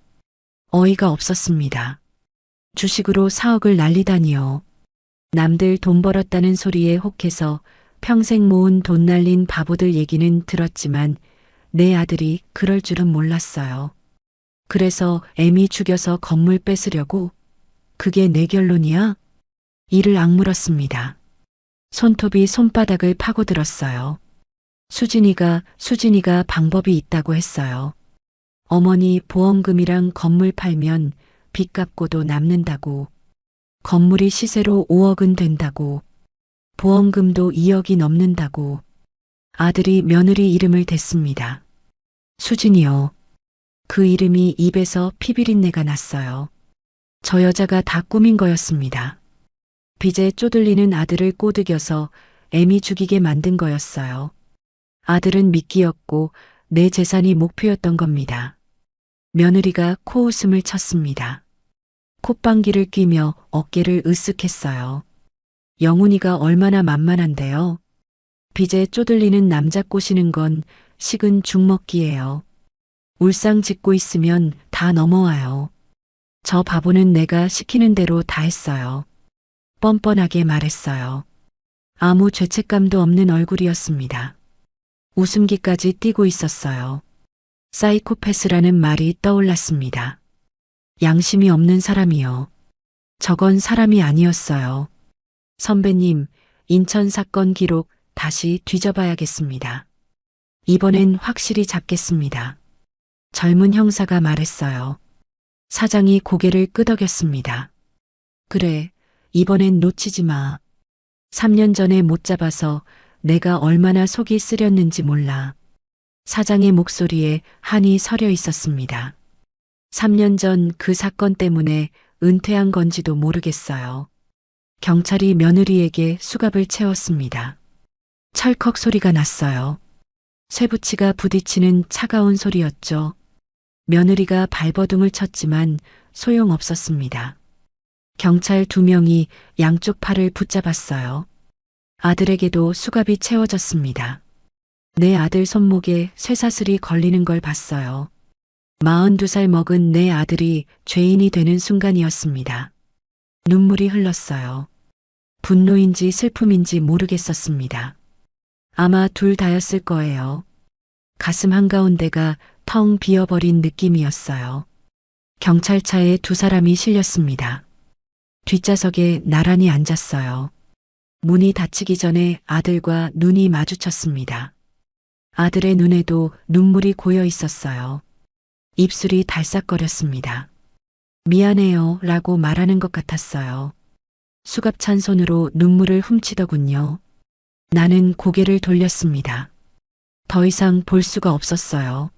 S2: 어이가 없었습니다. 주식으로 4억을 날리다니요. 남들 돈 벌었다는 소리에 혹해서 평생 모은 돈 날린 바보들 얘기는 들었지만 내 아들이 그럴 줄은 몰랐어요. 그래서 애미 죽여서 건물 뺏으려고? 그게 내 결론이야? 이를 악물었습니다. 손톱이 손바닥을 파고들었어요. 수진이가 방법이 있다고 했어요. 어머니 보험금이랑 건물 팔면 빚 갚고도 남는다고. 건물이 시세로 5억은 된다고. 보험금도 2억이 넘는다고. 아들이 며느리 이름을 댔습니다. 수진이요. 그 이름이 입에서 피비린내가 났어요. 저 여자가 다 꾸민 거였습니다. 빚에 쪼들리는 아들을 꼬드겨서 애미 죽이게 만든 거였어요. 아들은 미끼였고 내 재산이 목표였던 겁니다. 며느리가 코웃음을 쳤습니다. 콧방귀를 뀌며 어깨를 으쓱했어요. 영훈이가 얼마나 만만한데요. 빚에 쪼들리는 남자 꼬시는 건 식은 죽 먹기예요. 울상 짓고 있으면 다 넘어와요. 저 바보는 내가 시키는 대로 다 했어요. 뻔뻔하게 말했어요. 아무 죄책감도 없는 얼굴이었습니다. 웃음기까지 띄고 있었어요. 사이코패스라는 말이 떠올랐습니다. 양심이 없는 사람이요. 저건 사람이 아니었어요. 선배님, 인천 사건 기록 다시 뒤져봐야겠습니다. 이번엔 확실히 잡겠습니다. 젊은 형사가 말했어요. 사장이 고개를 끄덕였습니다. 그래, 이번엔 놓치지 마. 3년 전에 못 잡아서 내가 얼마나 속이 쓰렸는지 몰라. 사장의 목소리에 한이 서려 있었습니다. 3년 전 그 사건 때문에 은퇴한 건지도 모르겠어요. 경찰이 며느리에게 수갑을 채웠습니다. 철컥 소리가 났어요. 쇠붙이가 부딪히는 차가운 소리였죠. 며느리가 발버둥을 쳤지만 소용없었습니다. 경찰 2명이 양쪽 팔을 붙잡았어요. 아들에게도 수갑이 채워졌습니다. 내 아들 손목에 쇠사슬이 걸리는 걸 봤어요. 42살 먹은 내 아들이 죄인이 되는 순간이었습니다. 눈물이 흘렀어요. 분노인지 슬픔인지 모르겠었습니다. 아마 둘 다였을 거예요. 가슴 한가운데가 텅 비어버린 느낌이었어요. 경찰차에 2사람이 실렸습니다. 뒷좌석에 나란히 앉았어요. 문이 닫히기 전에 아들과 눈이 마주쳤습니다. 아들의 눈에도 눈물이 고여 있었어요. 입술이 달싹거렸습니다. 미안해요 라고 말하는 것 같았어요. 수갑 찬 손으로 눈물을 훔치더군요. 나는 고개를 돌렸습니다. 더 이상 볼 수가 없었어요.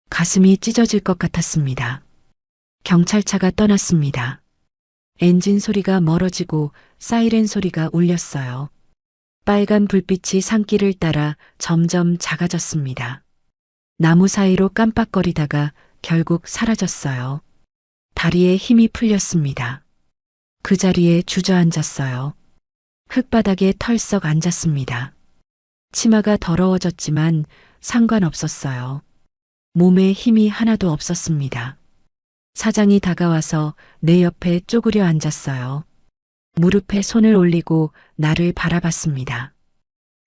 S2: 가슴이 찢어질 것 같았습니다. 경찰차가 떠났습니다. 엔진 소리가 멀어지고 사이렌 소리가 울렸어요. 빨간 불빛이 산길을 따라 점점 작아졌습니다. 나무 사이로 깜빡거리다가 결국 사라졌어요. 다리에 힘이 풀렸습니다. 그 자리에 주저앉았어요. 흙바닥에 털썩 앉았습니다. 치마가 더러워졌지만 상관없었어요. 몸에 힘이 하나도 없었습니다. 사장이 다가와서 내 옆에 쪼그려 앉았어요. 무릎에 손을 올리고 나를 바라봤습니다.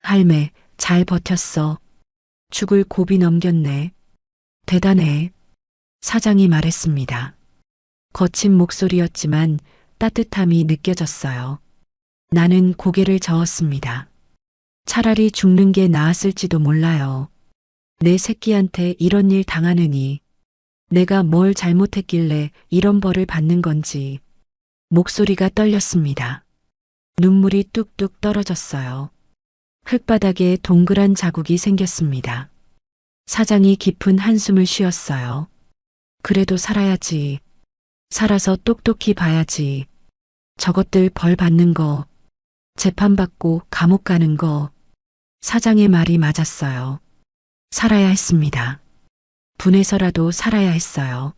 S2: 할매, 잘 버텼어. 죽을 고비 넘겼네. 대단해. 사장이 말했습니다. 거친 목소리였지만 따뜻함이 느껴졌어요. 나는 고개를 저었습니다. 차라리 죽는 게 나았을지도 몰라요. 내 새끼한테 이런 일 당하느니 내가 뭘 잘못했길래 이런 벌을 받는 건지. 목소리가 떨렸습니다. 눈물이 뚝뚝 떨어졌어요. 흙바닥에 동그란 자국이 생겼습니다. 사장이 깊은 한숨을 쉬었어요. 그래도 살아야지. 살아서 똑똑히 봐야지. 저것들 벌 받는 거, 재판받고 감옥 가는 거. 사장의 말이 맞았어요. 살아야 했습니다. 분해서라도 살아야 했어요.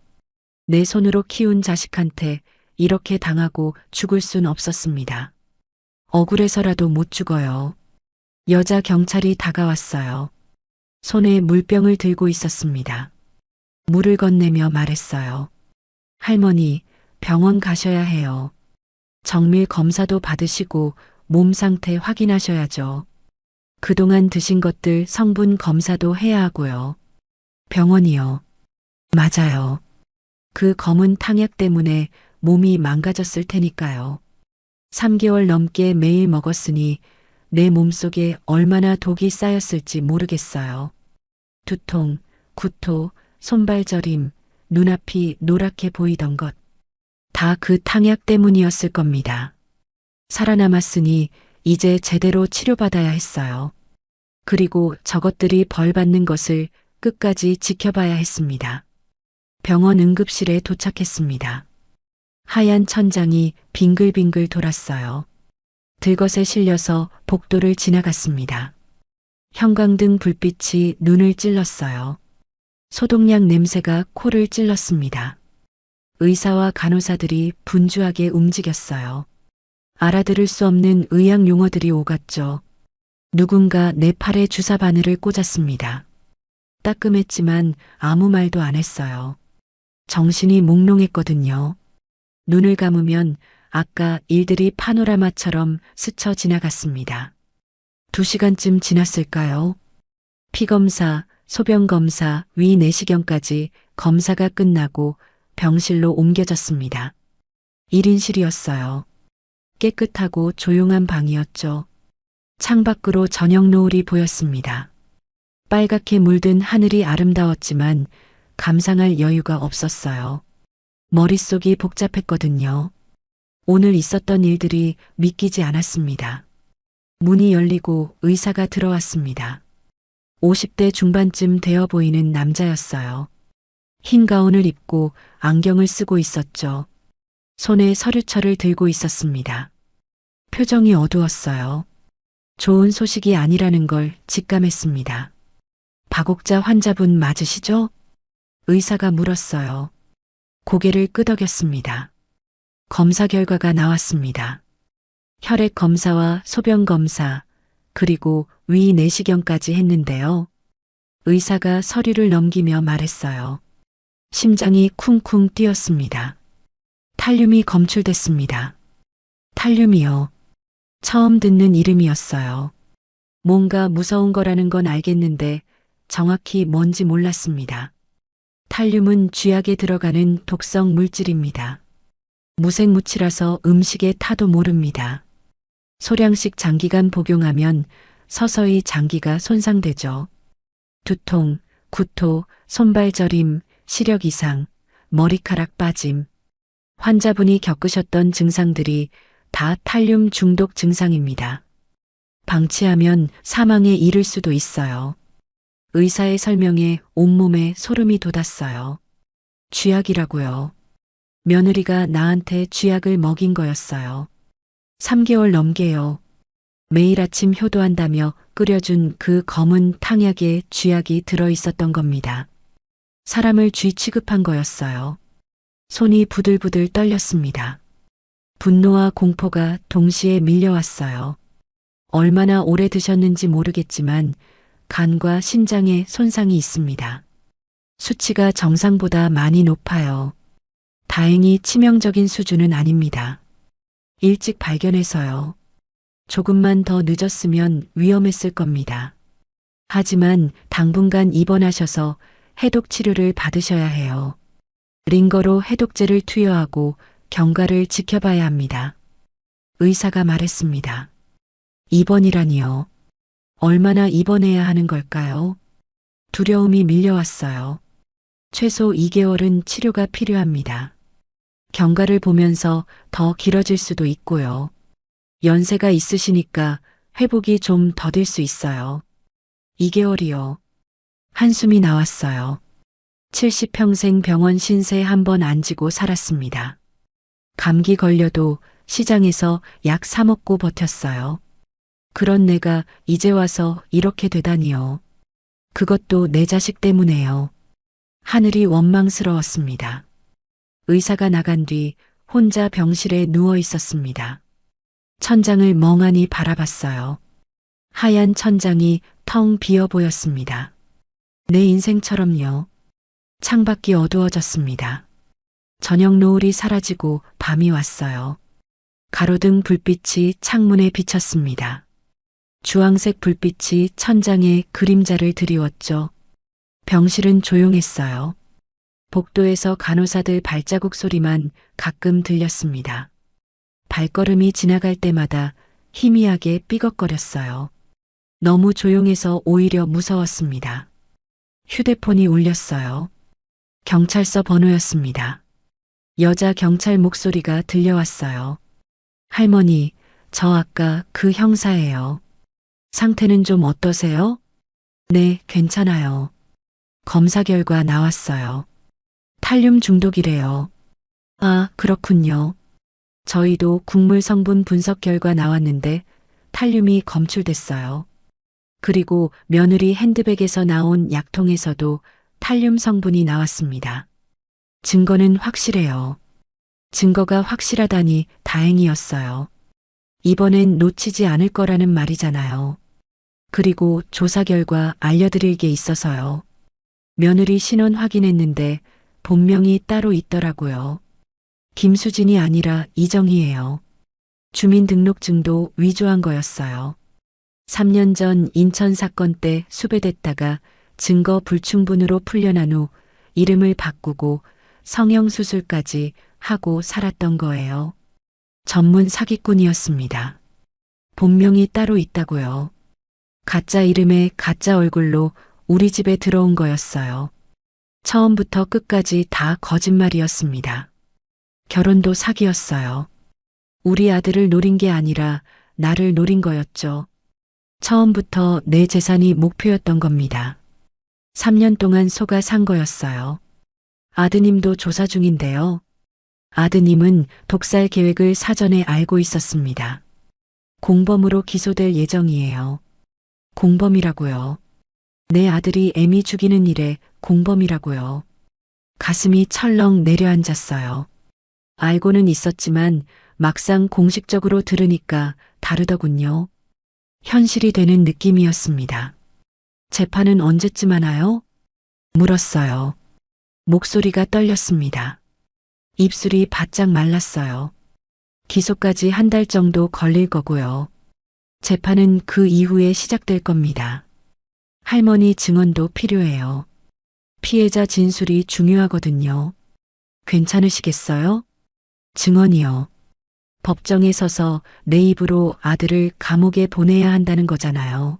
S2: 내 손으로 키운 자식한테 이렇게 당하고 죽을 순 없었습니다. 억울해서라도 못 죽어요. 여자 경찰이 다가왔어요. 손에 물병을 들고 있었습니다. 물을 건네며 말했어요. 할머니, 병원 가셔야 해요. 정밀 검사도 받으시고 몸 상태 확인하셔야죠. 그동안 드신 것들 성분 검사도 해야 하고요. 병원이요. 맞아요. 그 검은 탕약 때문에 몸이 망가졌을 테니까요. 3개월 넘게 매일 먹었으니 내 몸속에 얼마나 독이 쌓였을지 모르겠어요. 두통, 구토, 손발 저림, 눈앞이 노랗게 보이던 것. 다 그 탕약 때문이었을 겁니다. 살아남았으니 이제 제대로 치료받아야 했어요. 그리고 저것들이 벌 받는 것을 끝까지 지켜봐야 했습니다. 병원 응급실에 도착했습니다. 하얀 천장이 빙글빙글 돌았어요. 들것에 실려서 복도를 지나갔습니다. 형광등 불빛이 눈을 찔렀어요. 소독약 냄새가 코를 찔렀습니다. 의사와 간호사들이 분주하게 움직였어요. 알아들을 수 없는 의학 용어들이 오갔죠. 누군가 내 팔에 주사 바늘을 꽂았습니다. 따끔했지만 아무 말도 안 했어요. 정신이 몽롱했거든요. 눈을 감으면 아까 일들이 파노라마처럼 스쳐 지나갔습니다. 2시간쯤 지났을까요? 피검사, 소변검사, 위 내시경까지 검사가 끝나고 병실로 옮겨졌습니다. 1인실이었어요. 깨끗하고 조용한 방이었죠. 창밖으로 저녁 노을이 보였습니다. 빨갛게 물든 하늘이 아름다웠지만 감상할 여유가 없었어요. 머릿속이 복잡했거든요. 오늘 있었던 일들이 믿기지 않았습니다. 문이 열리고 의사가 들어왔습니다. 50대 중반쯤 되어 보이는 남자였어요. 흰 가운을 입고 안경을 쓰고 있었죠. 손에 서류철을 들고 있었습니다. 표정이 어두웠어요. 좋은 소식이 아니라는 걸 직감했습니다. 박옥자 환자분 맞으시죠? 의사가 물었어요. 고개를 끄덕였습니다. 검사 결과가 나왔습니다. 혈액 검사와 소변 검사, 그리고 위 내시경까지 했는데요. 의사가 서류를 넘기며 말했어요. 심장이 쿵쿵 뛰었습니다. 탈륨이 검출됐습니다. 탈륨이요. 처음 듣는 이름이었어요. 뭔가 무서운 거라는 건 알겠는데 정확히 뭔지 몰랐습니다. 탈륨은 쥐약에 들어가는 독성 물질입니다. 무색무취라서 음식에 타도 모릅니다. 소량씩 장기간 복용하면 서서히 장기가 손상되죠. 두통, 구토, 손발 저림, 시력 이상, 머리카락 빠짐. 환자분이 겪으셨던 증상들이 다 탈륨 중독 증상입니다. 방치하면 사망에 이를 수도 있어요. 의사의 설명에 온몸에 소름이 돋았어요. 쥐약이라고요. 며느리가 나한테 쥐약을 먹인 거였어요. 3개월 넘게요. 매일 아침 효도한다며 끓여준 그 검은 탕약에 쥐약이 들어있었던 겁니다. 사람을 쥐 취급한 거였어요. 손이 부들부들 떨렸습니다. 분노와 공포가 동시에 밀려왔어요. 얼마나 오래 드셨는지 모르겠지만 간과 신장에 손상이 있습니다. 수치가 정상보다 많이 높아요. 다행히 치명적인 수준은 아닙니다. 일찍 발견해서요. 조금만 더 늦었으면 위험했을 겁니다. 하지만 당분간 입원하셔서 해독 치료를 받으셔야 해요. 링거로 해독제를 투여하고 경과를 지켜봐야 합니다. 의사가 말했습니다. 입원이라니요. 얼마나 입원해야 하는 걸까요? 두려움이 밀려왔어요. 최소 2개월은 치료가 필요합니다. 경과를 보면서 더 길어질 수도 있고요. 연세가 있으시니까 회복이 좀 더딜 수 있어요. 2개월이요. 한숨이 나왔어요. 70평생 병원 신세 한 번 안 지고 살았습니다. 감기 걸려도 시장에서 약 사 먹고 버텼어요. 그런 내가 이제 와서 이렇게 되다니요. 그것도 내 자식 때문에요. 하늘이 원망스러웠습니다. 의사가 나간 뒤 혼자 병실에 누워 있었습니다. 천장을 멍하니 바라봤어요. 하얀 천장이 텅 비어 보였습니다. 내 인생처럼요. 창밖이 어두워졌습니다. 저녁 노을이 사라지고 밤이 왔어요. 가로등 불빛이 창문에 비쳤습니다. 주황색 불빛이 천장에 그림자를 드리웠죠. 병실은 조용했어요. 복도에서 간호사들 발자국 소리만 가끔 들렸습니다. 발걸음이 지나갈 때마다 희미하게 삐걱거렸어요. 너무 조용해서 오히려 무서웠습니다. 휴대폰이 울렸어요. 경찰서 번호였습니다. 여자 경찰 목소리가 들려왔어요. 할머니, 저 아까 그 형사예요. 상태는 좀 어떠세요? 네, 괜찮아요. 검사 결과 나왔어요. 탈륨 중독이래요. 아, 그렇군요. 저희도 국물 성분 분석 결과 나왔는데 탈륨이 검출됐어요. 그리고 며느리 핸드백에서 나온 약통에서도 탈륨 성분이 나왔습니다. 증거는 확실해요. 증거가 확실하다니 다행이었어요. 이번엔 놓치지 않을 거라는 말이잖아요. 그리고 조사 결과 알려드릴 게 있어서요. 며느리 신원 확인했는데 본명이 따로 있더라고요. 김수진이 아니라 이정희예요. 주민등록증도 위조한 거였어요. 3년 전 인천 사건 때 수배됐다가 증거 불충분으로 풀려난 후 이름을 바꾸고 성형수술까지 하고 살았던 거예요. 전문 사기꾼이었습니다. 본명이 따로 있다고요. 가짜 이름에 가짜 얼굴로 우리 집에 들어온 거였어요. 처음부터 끝까지 다 거짓말이었습니다. 결혼도 사기였어요. 우리 아들을 노린 게 아니라 나를 노린 거였죠. 처음부터 내 재산이 목표였던 겁니다. 3년 동안 속아 산 거였어요. 아드님도 조사 중인데요. 아드님은 독살 계획을 사전에 알고 있었습니다. 공범으로 기소될 예정이에요. 공범이라고요. 내 아들이 애미 죽이는 일에 공범이라고요. 가슴이 철렁 내려앉았어요. 알고는 있었지만 막상 공식적으로 들으니까 다르더군요. 현실이 되는 느낌이었습니다. 재판은 언제쯤 하나요? 물었어요. 목소리가 떨렸습니다. 입술이 바짝 말랐어요. 기소까지 한 달 정도 걸릴 거고요. 재판은 그 이후에 시작될 겁니다. 할머니 증언도 필요해요. 피해자 진술이 중요하거든요. 괜찮으시겠어요? 증언이요. 법정에 서서 내 입으로 아들을 감옥에 보내야 한다는 거잖아요.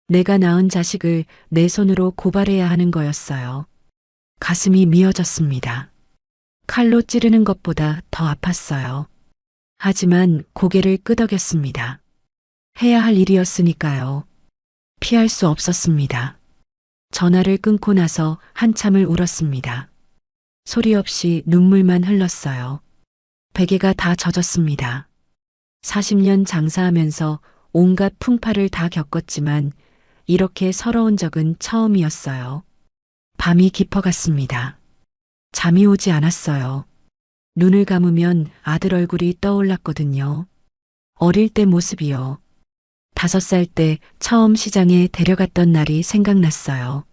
S2: 내가 낳은 자식을 내 손으로 고발해야 하는 거였어요. 가슴이 미어졌습니다. 칼로 찌르는 것보다 더 아팠어요. 하지만 고개를 끄덕였습니다. 해야 할 일이었으니까요. 피할 수 없었습니다. 전화를 끊고 나서 한참을 울었습니다. 소리 없이 눈물만 흘렀어요. 베개가 다 젖었습니다. 40년 장사하면서 온갖 풍파를 다 겪었지만 이렇게 서러운 적은 처음이었어요. 밤이 깊어갔습니다. 잠이 오지 않았어요. 눈을 감으면 아들 얼굴이 떠올랐거든요. 어릴 때 모습이요. 5살 때 처음 시장에 데려갔던 날이 생각났어요.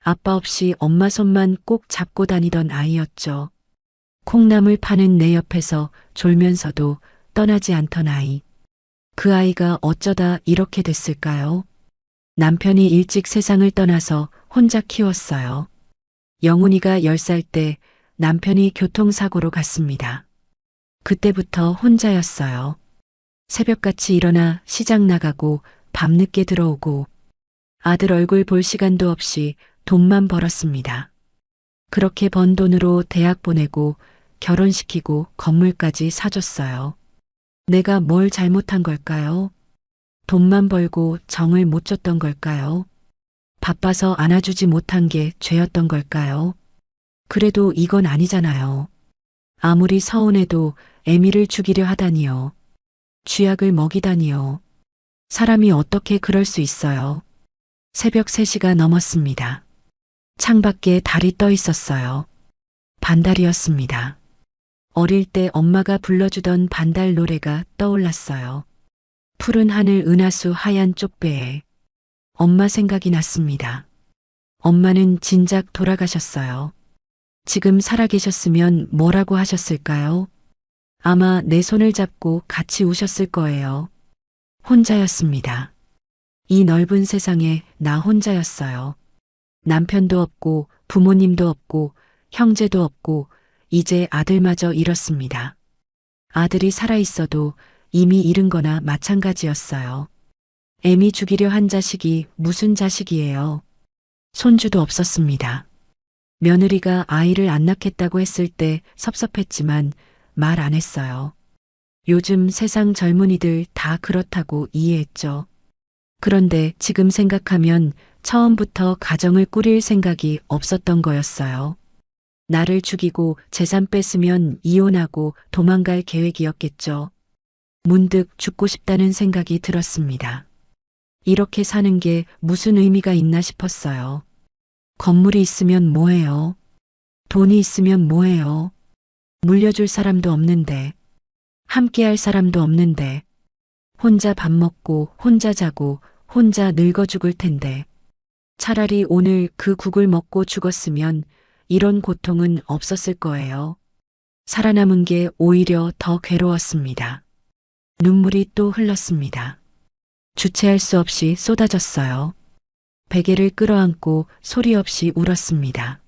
S2: 아빠 없이 엄마 손만 꼭 잡고 다니던 아이였죠. 콩나물 파는 내 옆에서 졸면서도 떠나지 않던 아이. 그 아이가 어쩌다 이렇게 됐을까요? 남편이 일찍 세상을 떠나서 혼자 키웠어요. 영훈이가 10살 때 남편이 교통사고로 갔습니다. 그때부터 혼자였어요. 새벽같이 일어나 시장 나가고 밤늦게 들어오고 아들 얼굴 볼 시간도 없이 돈만 벌었습니다. 그렇게 번 돈으로 대학 보내고 결혼시키고 건물까지 사줬어요. 내가 뭘 잘못한 걸까요? 돈만 벌고 정을 못 줬던 걸까요? 바빠서 안아주지 못한 게 죄였던 걸까요? 그래도 이건 아니잖아요. 아무리 서운해도 애미를 죽이려 하다니요. 쥐약을 먹이다니요. 사람이 어떻게 그럴 수 있어요. 새벽 3시가 넘었습니다. 창밖에 달이 떠 있었어요. 반달이었습니다. 어릴 때 엄마가 불러주던 반달 노래가 떠올랐어요. 푸른 하늘 은하수 하얀 쪽배에 엄마 생각이 났습니다. 엄마는 진작 돌아가셨어요. 지금 살아계셨으면 뭐라고 하셨을까요? 아마 내 손을 잡고 같이 우셨을 거예요. 혼자였습니다. 이 넓은 세상에 나 혼자였어요. 남편도 없고 부모님도 없고 형제도 없고 이제 아들마저 잃었습니다. 아들이 살아있어도 이미 잃은 거나 마찬가지였어요. 애미 죽이려 한 자식이 무슨 자식이에요. 손주도 없었습니다. 며느리가 아이를 안 낳겠다고 했을 때 섭섭했지만 말 안 했어요. 요즘 세상 젊은이들 다 그렇다고 이해했죠. 그런데 지금 생각하면 처음부터 가정을 꾸릴 생각이 없었던 거였어요. 나를 죽이고 재산 뺏으면 이혼하고 도망갈 계획이었겠죠. 문득 죽고 싶다는 생각이 들었습니다. 이렇게 사는 게 무슨 의미가 있나 싶었어요. 건물이 있으면 뭐해요? 돈이 있으면 뭐해요? 물려줄 사람도 없는데, 함께 할 사람도 없는데, 혼자 밥 먹고 혼자 자고 혼자 늙어 죽을 텐데, 차라리 오늘 그 국을 먹고 죽었으면 이런 고통은 없었을 거예요. 살아남은 게 오히려 더 괴로웠습니다. 눈물이 또 흘렀습니다. 주체할 수 없이 쏟아졌어요. 베개를 끌어안고 소리 없이 울었습니다.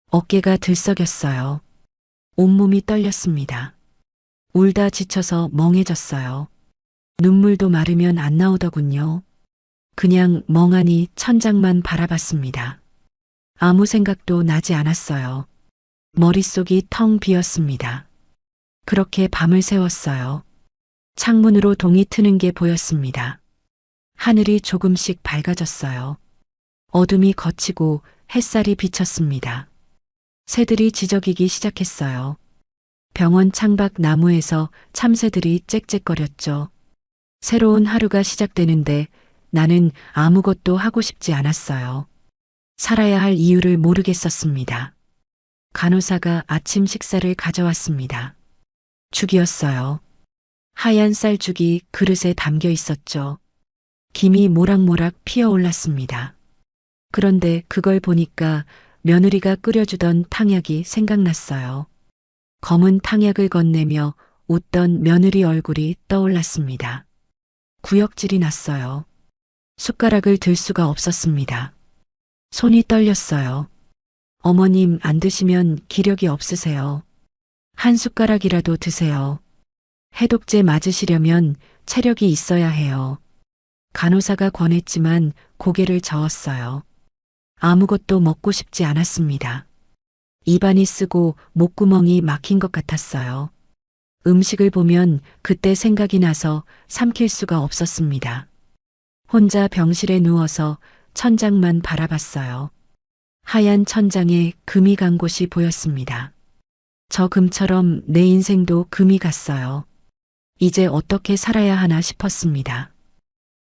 S2: 어깨가 들썩였어요. 온몸이 떨렸습니다. 울다 지쳐서 멍해졌어요. 눈물도 마르면 안 나오더군요. 그냥 멍하니 천장만 바라봤습니다. 아무 생각도 나지 않았어요. 머릿속이 텅 비었습니다. 그렇게 밤을 새웠어요. 창문으로 동이 트는 게 보였습니다. 하늘이 조금씩 밝아졌어요. 어둠이 걷히고 햇살이 비쳤습니다. 새들이 지저귀기 시작했어요. 병원 창밖 나무에서 참새들이 짹짹거렸죠. 새로운 하루가 시작되는데 나는 아무것도 하고 싶지 않았어요. 살아야 할 이유를 모르겠었습니다. 간호사가 아침 식사를 가져왔습니다. 죽이었어요. 하얀 쌀죽이 그릇에 담겨 있었죠. 김이 모락모락 피어올랐습니다. 그런데 그걸 보니까 며느리가 끓여주던 탕약이 생각났어요. 검은 탕약을 건네며 웃던 며느리 얼굴이 떠올랐습니다. 구역질이 났어요. 숟가락을 들 수가 없었습니다. 손이 떨렸어요. 어머님 안 드시면 기력이 없으세요. 한 숟가락이라도 드세요. 해독제 맞으시려면 체력이 있어야 해요. 간호사가 권했지만 고개를 저었어요. 아무것도 먹고 싶지 않았습니다. 입안이 쓰고 목구멍이 막힌 것 같았어요. 음식을 보면 그때 생각이 나서 삼킬 수가 없었습니다. 혼자 병실에 누워서 천장만 바라봤어요. 하얀 천장에 금이 간 곳이 보였습니다. 저 금처럼 내 인생도 금이 갔어요. 이제 어떻게 살아야 하나 싶었습니다.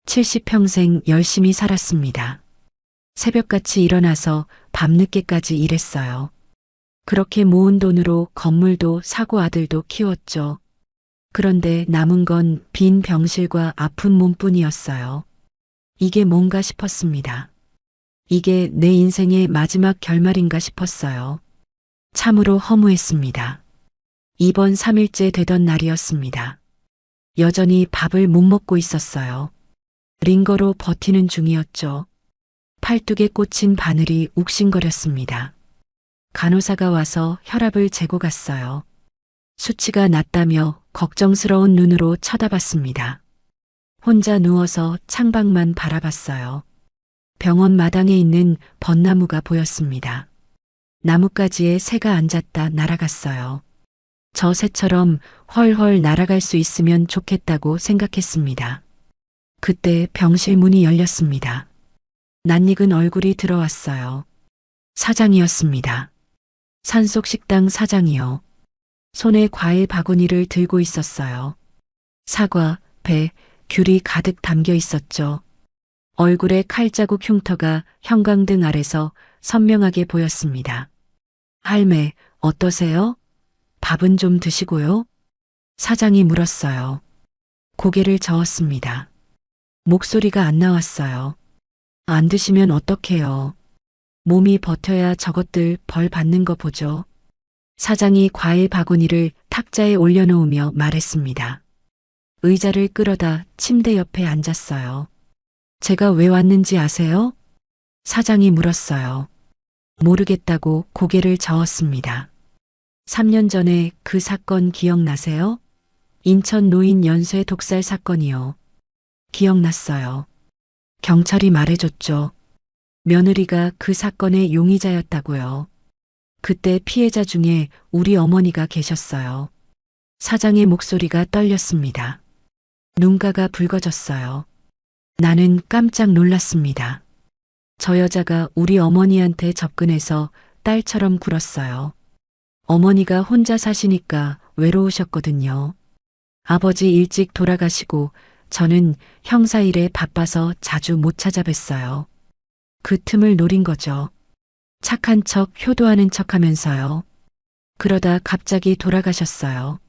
S2: 70평생 열심히 살았습니다. 새벽같이 일어나서 밤늦게까지 일했어요. 그렇게 모은 돈으로 건물도 사고 아들도 키웠죠. 그런데 남은 건 빈 병실과 아픈 몸뿐이었어요. 이게 뭔가 싶었습니다. 이게 내 인생의 마지막 결말인가 싶었어요. 참으로 허무했습니다. 입원 3일째 되던 날이었습니다. 여전히 밥을 못 먹고 있었어요. 링거로 버티는 중이었죠. 팔뚝에 꽂힌 바늘이 욱신거렸습니다. 간호사가 와서 혈압을 재고 갔어요. 수치가 낮다며 걱정스러운 눈으로 쳐다봤습니다. 혼자 누워서 창밖만 바라봤어요. 병원 마당에 있는 벚나무가 보였습니다. 나뭇가지에 새가 앉았다 날아갔어요. 저 새처럼 헐헐 날아갈 수 있으면 좋겠다고 생각했습니다. 그때 병실 문이 열렸습니다. 낯익은 얼굴이 들어왔어요. 사장이었습니다. 산속식당 사장이요. 손에 과일 바구니를 들고 있었어요. 사과, 배, 귤이 가득 담겨 있었죠. 얼굴에 칼자국 흉터가 형광등 아래서 선명하게 보였습니다. 할매, 어떠세요? 밥은 좀 드시고요? 사장이 물었어요. 고개를 저었습니다. 목소리가 안 나왔어요. 안 드시면 어떡해요. 몸이 버텨야 저것들 벌 받는 거 보죠. 사장이 과일 바구니를 탁자에 올려놓으며 말했습니다. 의자를 끌어다 침대 옆에 앉았어요. 제가 왜 왔는지 아세요? 사장이 물었어요. 모르겠다고 고개를 저었습니다. 3년 전에 그 사건 기억나세요? 인천 노인 연쇄 독살 사건이요. 기억났어요. 경찰이 말해줬죠. 며느리가 그 사건의 용의자였다고요. 그때 피해자 중에 우리 어머니가 계셨어요. 사장의 목소리가 떨렸습니다. 눈가가 붉어졌어요. 나는 깜짝 놀랐습니다. 저 여자가 우리 어머니한테 접근해서 딸처럼 굴었어요. 어머니가 혼자 사시니까 외로우셨거든요. 아버지 일찍 돌아가시고 저는 형사일에 바빠서 자주 못 찾아뵀어요. 그 틈을 노린 거죠. 착한 척, 효도하는 척 하면서요. 그러다 갑자기 돌아가셨어요.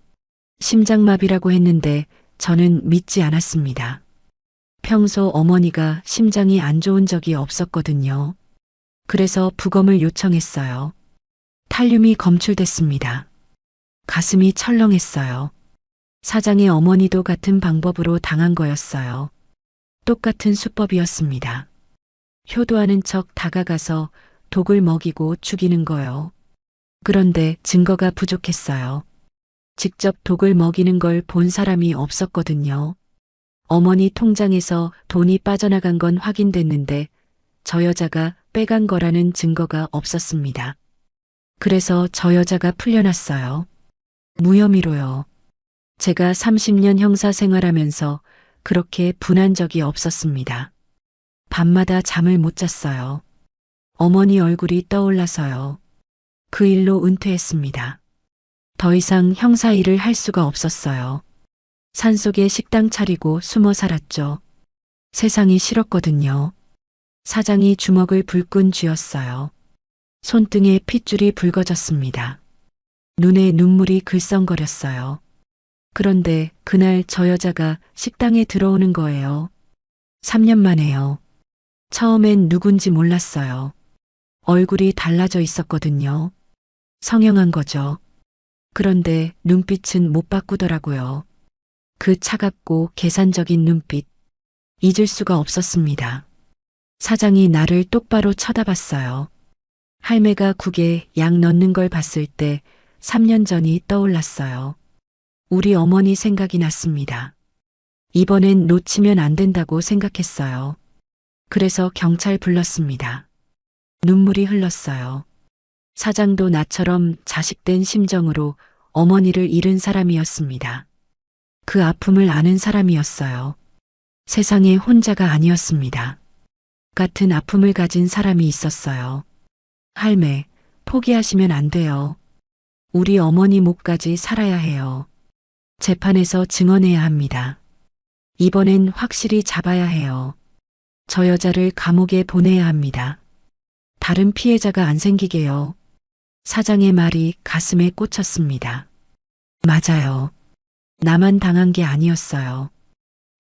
S2: 심장마비라고 했는데 저는 믿지 않았습니다. 평소 어머니가 심장이 안 좋은 적이 없었거든요. 그래서 부검을 요청했어요. 탈륨이 검출됐습니다. 가슴이 철렁했어요. 사장의 어머니도 같은 방법으로 당한 거였어요. 똑같은 수법이었습니다. 효도하는 척 다가가서 독을 먹이고 죽이는 거요. 그런데 증거가 부족했어요. 직접 독을 먹이는 걸 본 사람이 없었거든요. 어머니 통장에서 돈이 빠져나간 건 확인됐는데 저 여자가 빼간 거라는 증거가 없었습니다. 그래서 저 여자가 풀려났어요. 무혐의로요. 제가 30년 형사 생활하면서 그렇게 분한 적이 없었습니다. 밤마다 잠을 못 잤어요. 어머니 얼굴이 떠올라서요. 그 일로 은퇴했습니다. 더 이상 형사 일을 할 수가 없었어요. 산속에 식당 차리고 숨어 살았죠. 세상이 싫었거든요. 사장이 주먹을 불끈 쥐었어요. 손등에 핏줄이 붉어졌습니다. 눈에 눈물이 글썽거렸어요. 그런데 그날 저 여자가 식당에 들어오는 거예요. 3년 만에요. 처음엔 누군지 몰랐어요. 얼굴이 달라져 있었거든요. 성형한 거죠. 그런데 눈빛은 못 바꾸더라고요. 그 차갑고 계산적인 눈빛. 잊을 수가 없었습니다. 사장이 나를 똑바로 쳐다봤어요. 할매가 국에 약 넣는 걸 봤을 때 3년 전이 떠올랐어요. 우리 어머니 생각이 났습니다. 이번엔 놓치면 안 된다고 생각했어요. 그래서 경찰 불렀습니다. 눈물이 흘렀어요. 사장도 나처럼 자식된 심정으로 어머니를 잃은 사람이었습니다. 그 아픔을 아는 사람이었어요. 세상에 혼자가 아니었습니다. 같은 아픔을 가진 사람이 있었어요. 할매, 포기하시면 안 돼요. 우리 어머니 목까지 살아야 해요. 재판에서 증언해야 합니다. 이번엔 확실히 잡아야 해요. 저 여자를 감옥에 보내야 합니다. 다른 피해자가 안 생기게요. 사장의 말이 가슴에 꽂혔습니다. 맞아요. 나만 당한 게 아니었어요.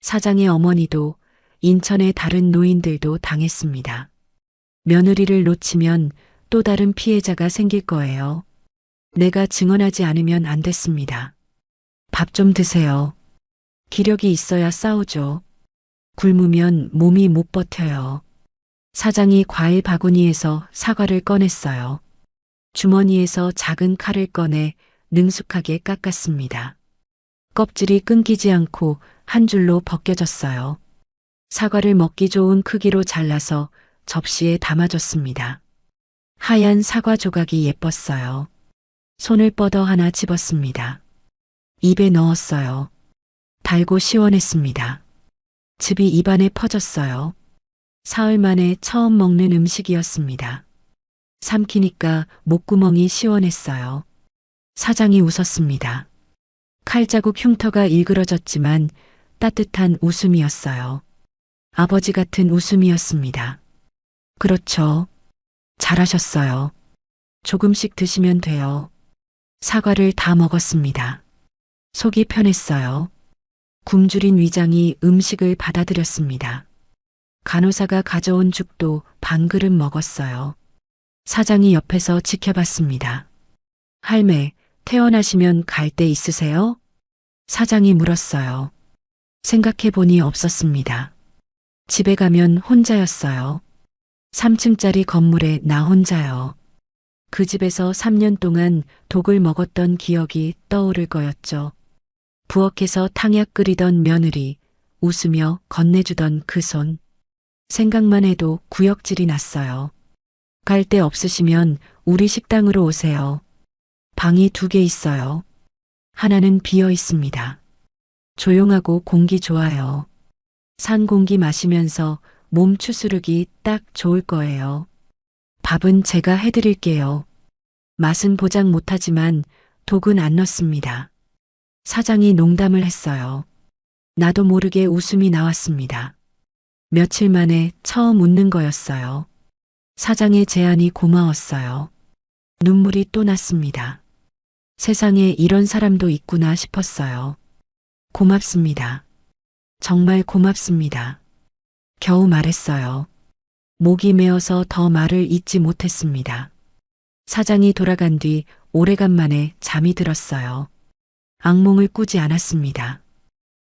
S2: 사장의 어머니도 인천의 다른 노인들도 당했습니다. 며느리를 놓치면 또 다른 피해자가 생길 거예요. 내가 증언하지 않으면 안 됐습니다. 밥 좀 드세요. 기력이 있어야 싸우죠. 굶으면 몸이 못 버텨요. 사장이 과일 바구니에서 사과를 꺼냈어요. 주머니에서 작은 칼을 꺼내 능숙하게 깎았습니다. 껍질이 끊기지 않고 한 줄로 벗겨졌어요. 사과를 먹기 좋은 크기로 잘라서 접시에 담아줬습니다. 하얀 사과 조각이 예뻤어요. 손을 뻗어 하나 집었습니다. 입에 넣었어요. 달고 시원했습니다. 즙이 입안에 퍼졌어요. 사흘 만에 처음 먹는 음식이었습니다. 삼키니까 목구멍이 시원했어요. 사장이 웃었습니다. 칼자국 흉터가 일그러졌지만 따뜻한 웃음이었어요. 아버지 같은 웃음이었습니다. 그렇죠. 잘하셨어요. 조금씩 드시면 돼요. 사과를 다 먹었습니다. 속이 편했어요. 굶주린 위장이 음식을 받아들였습니다. 간호사가 가져온 죽도 반 그릇 먹었어요. 사장이 옆에서 지켜봤습니다. 할매, 퇴원하시면 갈 데 있으세요? 사장이 물었어요. 생각해보니 없었습니다. 집에 가면 혼자였어요. 3층짜리 건물에 나 혼자요. 그 집에서 3년 동안 독을 먹었던 기억이 떠오를 거였죠. 부엌에서 탕약 끓이던 며느리, 웃으며 건네주던 그 손. 생각만 해도 구역질이 났어요. 갈 데 없으시면 우리 식당으로 오세요. 방이 2개 있어요. 하나는 비어 있습니다. 조용하고 공기 좋아요. 산 공기 마시면서 몸 추스르기 딱 좋을 거예요. 밥은 제가 해드릴게요. 맛은 보장 못하지만 독은 안 넣습니다. 사장이 농담을 했어요. 나도 모르게 웃음이 나왔습니다. 며칠 만에 처음 웃는 거였어요. 사장의 제안이 고마웠어요. 눈물이 또 났습니다. 세상에 이런 사람도 있구나 싶었어요. 고맙습니다. 정말 고맙습니다. 겨우 말했어요. 목이 메어서 더 말을 잇지 못했습니다. 사장이 돌아간 뒤 오래간만에 잠이 들었어요. 악몽을 꾸지 않았습니다.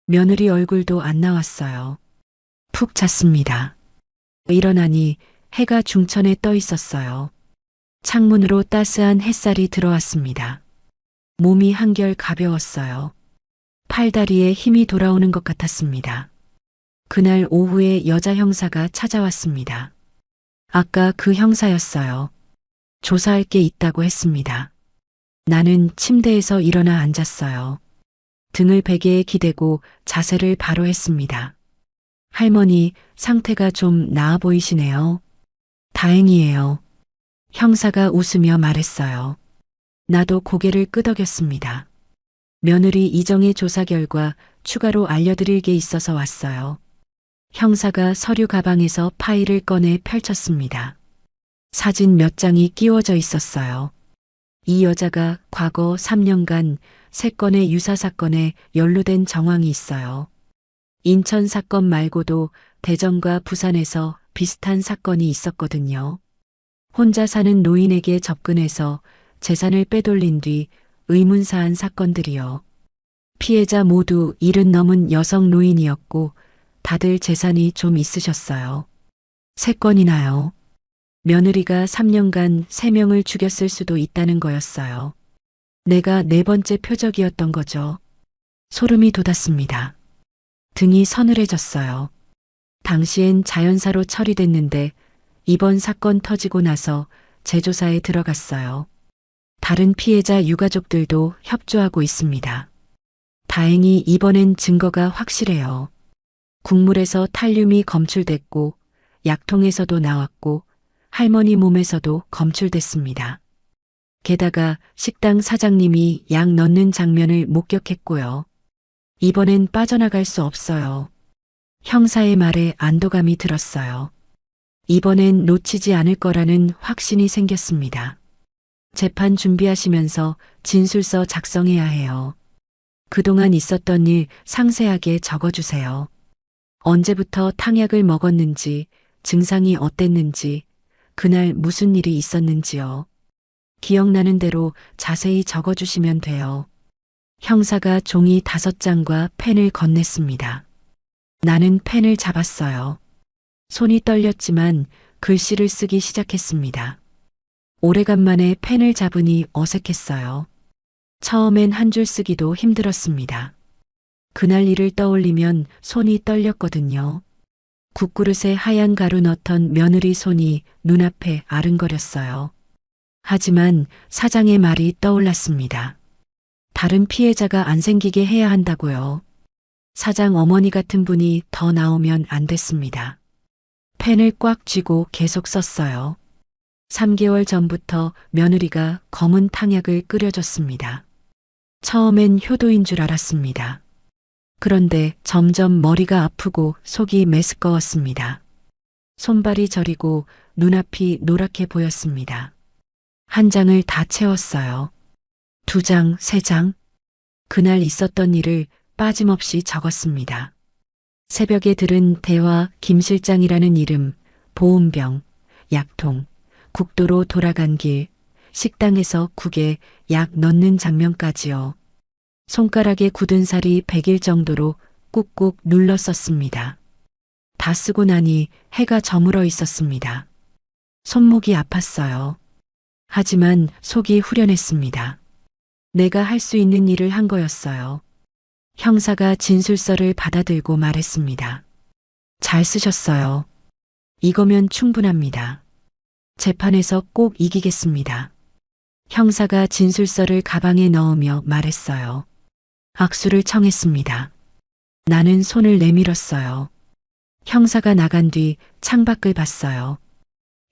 S2: 며느리 얼굴도 안 나왔어요. 푹 잤습니다. 일어나니 해가 중천에 떠 있었어요. 창문으로 따스한 햇살이 들어왔습니다. 몸이 한결 가벼웠어요. 팔다리에 힘이 돌아오는 것 같았습니다. 그날 오후에 여자 형사가 찾아왔습니다. 아까 그 형사였어요. 조사할 게 있다고 했습니다. 나는 침대에서 일어나 앉았어요. 등을 베개에 기대고 자세를 바로 했습니다. 할머니, 상태가 좀 나아 보이시네요. 다행이에요. 형사가 웃으며 말했어요. 나도 고개를 끄덕였습니다. 며느리 이정의 조사 결과 추가로 알려드릴 게 있어서 왔어요. 형사가 서류 가방에서 파일을 꺼내 펼쳤습니다. 사진 몇 장이 끼워져 있었어요. 이 여자가 과거 3년간 3건의 유사 사건에 연루된 정황이 있어요. 인천 사건 말고도 대전과 부산에서 비슷한 사건이 있었거든요. 혼자 사는 노인에게 접근해서 재산을 빼돌린 뒤 의문사한 사건들이요. 피해자 모두 70 넘은 여성 노인이었고 다들 재산이 좀 있으셨어요. 3건이나요. 며느리가 3년간 3명을 죽였을 수도 있다는 거였어요. 내가 4번째 표적이었던 거죠. 소름이 돋았습니다. 등이 서늘해졌어요. 당시엔 자연사로 처리됐는데 이번 사건 터지고 나서 재조사에 들어갔어요. 다른 피해자 유가족들도 협조하고 있습니다. 다행히 이번엔 증거가 확실해요. 국물에서 탈륨이 검출됐고 약통에서도 나왔고 할머니 몸에서도 검출됐습니다. 게다가 식당 사장님이 약 넣는 장면을 목격했고요. 이번엔 빠져나갈 수 없어요. 형사의 말에 안도감이 들었어요. 이번엔 놓치지 않을 거라는 확신이 생겼습니다. 재판 준비하시면서 진술서 작성해야 해요. 그동안 있었던 일 상세하게 적어주세요. 언제부터 탕약을 먹었는지, 증상이 어땠는지, 그날 무슨 일이 있었는지요. 기억나는 대로 자세히 적어주시면 돼요. 형사가 종이 5장과 펜을 건넸습니다. 나는 펜을 잡았어요. 손이 떨렸지만 글씨를 쓰기 시작했습니다. 오래간만에 펜을 잡으니 어색했어요. 처음엔 한 줄 쓰기도 힘들었습니다. 그날 일을 떠올리면 손이 떨렸거든요. 국그릇에 하얀 가루 넣던 며느리 손이 눈앞에 아른거렸어요. 하지만 사장의 말이 떠올랐습니다. 다른 피해자가 안 생기게 해야 한다고요. 사장 어머니 같은 분이 더 나오면 안 됐습니다. 펜을 꽉 쥐고 계속 썼어요. 3개월 전부터 며느리가 검은 탕약을 끓여줬습니다. 처음엔 효도인 줄 알았습니다. 그런데 점점 머리가 아프고 속이 메스꺼웠습니다. 손발이 저리고 눈앞이 노랗게 보였습니다. 한 장을 다 채웠어요. 2장, 3장. 그날 있었던 일을 빠짐없이 적었습니다. 새벽에 들은 대화 김 실장이라는 이름, 보온병, 약통, 국도로 돌아간 길, 식당에서 국에 약 넣는 장면까지요. 손가락에 굳은 살이 베길 정도로 꾹꾹 눌러 썼습니다. 다 쓰고 나니 해가 저물어 있었습니다. 손목이 아팠어요. 하지만 속이 후련했습니다. 내가 할 수 있는 일을 한 거였어요. 형사가 진술서를 받아들고 말했습니다. 잘 쓰셨어요. 이거면 충분합니다. 재판에서 꼭 이기겠습니다. 형사가 진술서를 가방에 넣으며 말했어요. 악수를 청했습니다. 나는 손을 내밀었어요. 형사가 나간 뒤 창밖을 봤어요.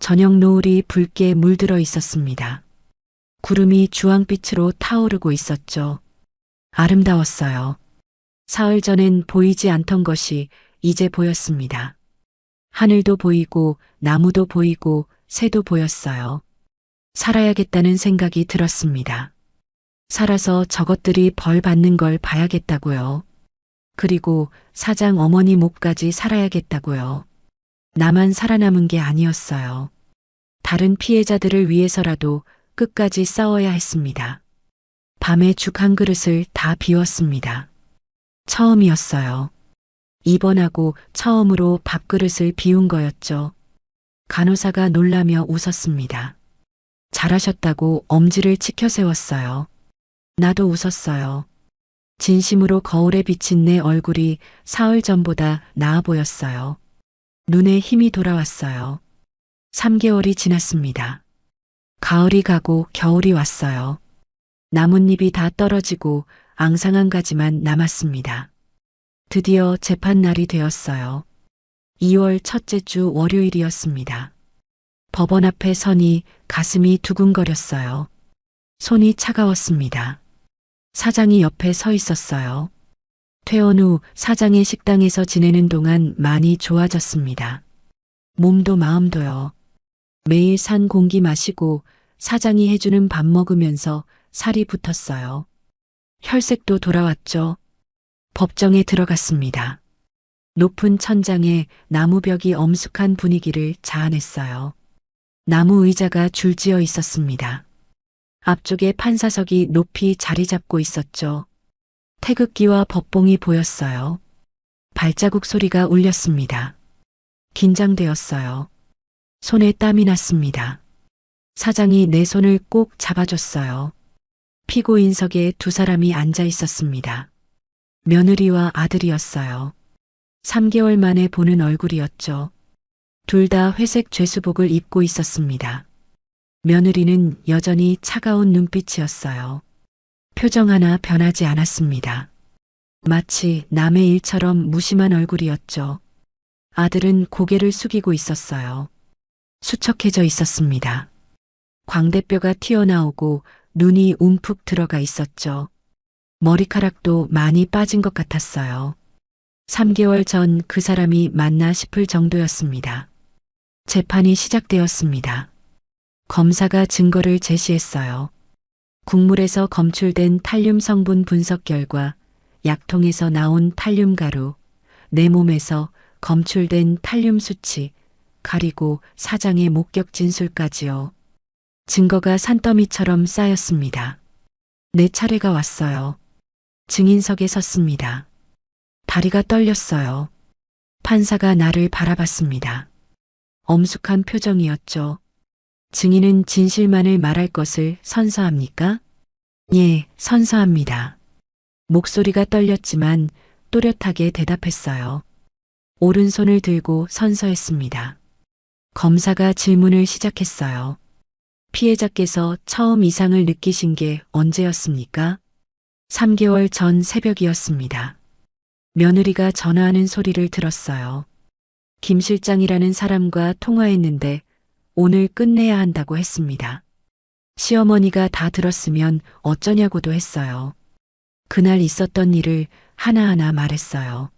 S2: 저녁 노을이 붉게 물들어 있었습니다. 구름이 주황빛으로 타오르고 있었죠. 아름다웠어요. 사흘 전엔 보이지 않던 것이 이제 보였습니다. 하늘도 보이고 나무도 보이고 새도 보였어요. 살아야겠다는 생각이 들었습니다. 살아서 저것들이 벌 받는 걸 봐야겠다고요. 그리고 사장 어머니 목까지 살아야겠다고요. 나만 살아남은 게 아니었어요. 다른 피해자들을 위해서라도 끝까지 싸워야 했습니다. 밤에 죽 한 그릇을 다 비웠습니다. 처음이었어요. 입원하고 처음으로 밥그릇을 비운 거였죠. 간호사가 놀라며 웃었습니다. 잘하셨다고 엄지를 치켜 세웠어요. 나도 웃었어요. 진심으로 거울에 비친 내 얼굴이 사흘 전보다 나아 보였어요. 눈에 힘이 돌아왔어요. 3개월이 지났습니다. 가을이 가고 겨울이 왔어요. 나뭇잎이 다 떨어지고 앙상한 가지만 남았습니다. 드디어 재판 날이 되었어요. 2월 첫째 주 월요일이었습니다. 법원 앞에 서니 가슴이 두근거렸어요. 손이 차가웠습니다. 사장이 옆에 서 있었어요. 퇴원 후 사장의 식당에서 지내는 동안 많이 좋아졌습니다. 몸도 마음도요. 매일 산 공기 마시고 사장이 해주는 밥 먹으면서 살이 붙었어요. 혈색도 돌아왔죠. 법정에 들어갔습니다. 높은 천장에 나무벽이 엄숙한 분위기를 자아냈어요. 나무 의자가 줄지어 있었습니다. 앞쪽에 판사석이 높이 자리 잡고 있었죠. 태극기와 법봉이 보였어요. 발자국 소리가 울렸습니다. 긴장되었어요. 손에 땀이 났습니다. 사장이 내 손을 꼭 잡아줬어요. 피고인석에 두 사람이 앉아 있었습니다. 며느리와 아들이었어요. 3개월 만에 보는 얼굴이었죠. 둘 다 회색 죄수복을 입고 있었습니다. 며느리는 여전히 차가운 눈빛이었어요. 표정 하나 변하지 않았습니다. 마치 남의 일처럼 무심한 얼굴이었죠. 아들은 고개를 숙이고 있었어요. 수척해져 있었습니다. 광대뼈가 튀어나오고 눈이 움푹 들어가 있었죠. 머리카락도 많이 빠진 것 같았어요. 3개월 전 그 사람이 맞나 싶을 정도였습니다. 재판이 시작되었습니다. 검사가 증거를 제시했어요. 국물에서 검출된 탈륨 성분 분석 결과, 약통에서 나온 탈륨 가루, 내 몸에서 검출된 탈륨 수치, 그리고 사장의 목격 진술까지요. 증거가 산더미처럼 쌓였습니다. 내 차례가 왔어요. 증인석에 섰습니다. 다리가 떨렸어요. 판사가 나를 바라봤습니다. 엄숙한 표정이었죠. 증인은 진실만을 말할 것을 선서합니까? 예, 선서합니다. 목소리가 떨렸지만 또렷하게 대답했어요. 오른손을 들고 선서했습니다. 검사가 질문을 시작했어요. 피해자께서 처음 이상을 느끼신 게 언제였습니까? 3개월 전 새벽이었습니다. 며느리가 전화하는 소리를 들었어요. 김 실장이라는 사람과 통화했는데 오늘 끝내야 한다고 했습니다. 시어머니가 다 들었으면 어쩌냐고도 했어요. 그날 있었던 일을 하나하나 말했어요.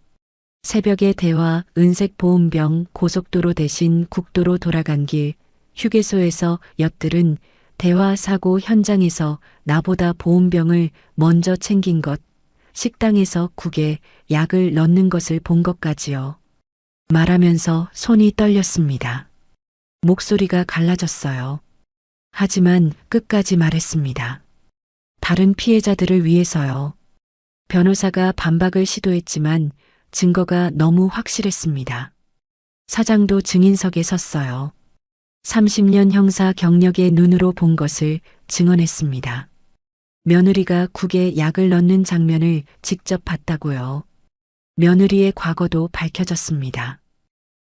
S2: 새벽의 대화, 은색 보온병, 고속도로 대신 국도로 돌아간 길, 휴게소에서 엿들은 대화 사고 현장에서 나보다 보온병을 먼저 챙긴 것, 식당에서 국에 약을 넣는 것을 본 것까지요. 말하면서 손이 떨렸습니다. 목소리가 갈라졌어요. 하지만 끝까지 말했습니다. 다른 피해자들을 위해서요. 변호사가 반박을 시도했지만 증거가 너무 확실했습니다. 사장도 증인석에 섰어요. 30년 형사 경력의 눈으로 본 것을 증언했습니다. 며느리가 국에 약을 넣는 장면을 직접 봤다고요. 며느리의 과거도 밝혀졌습니다.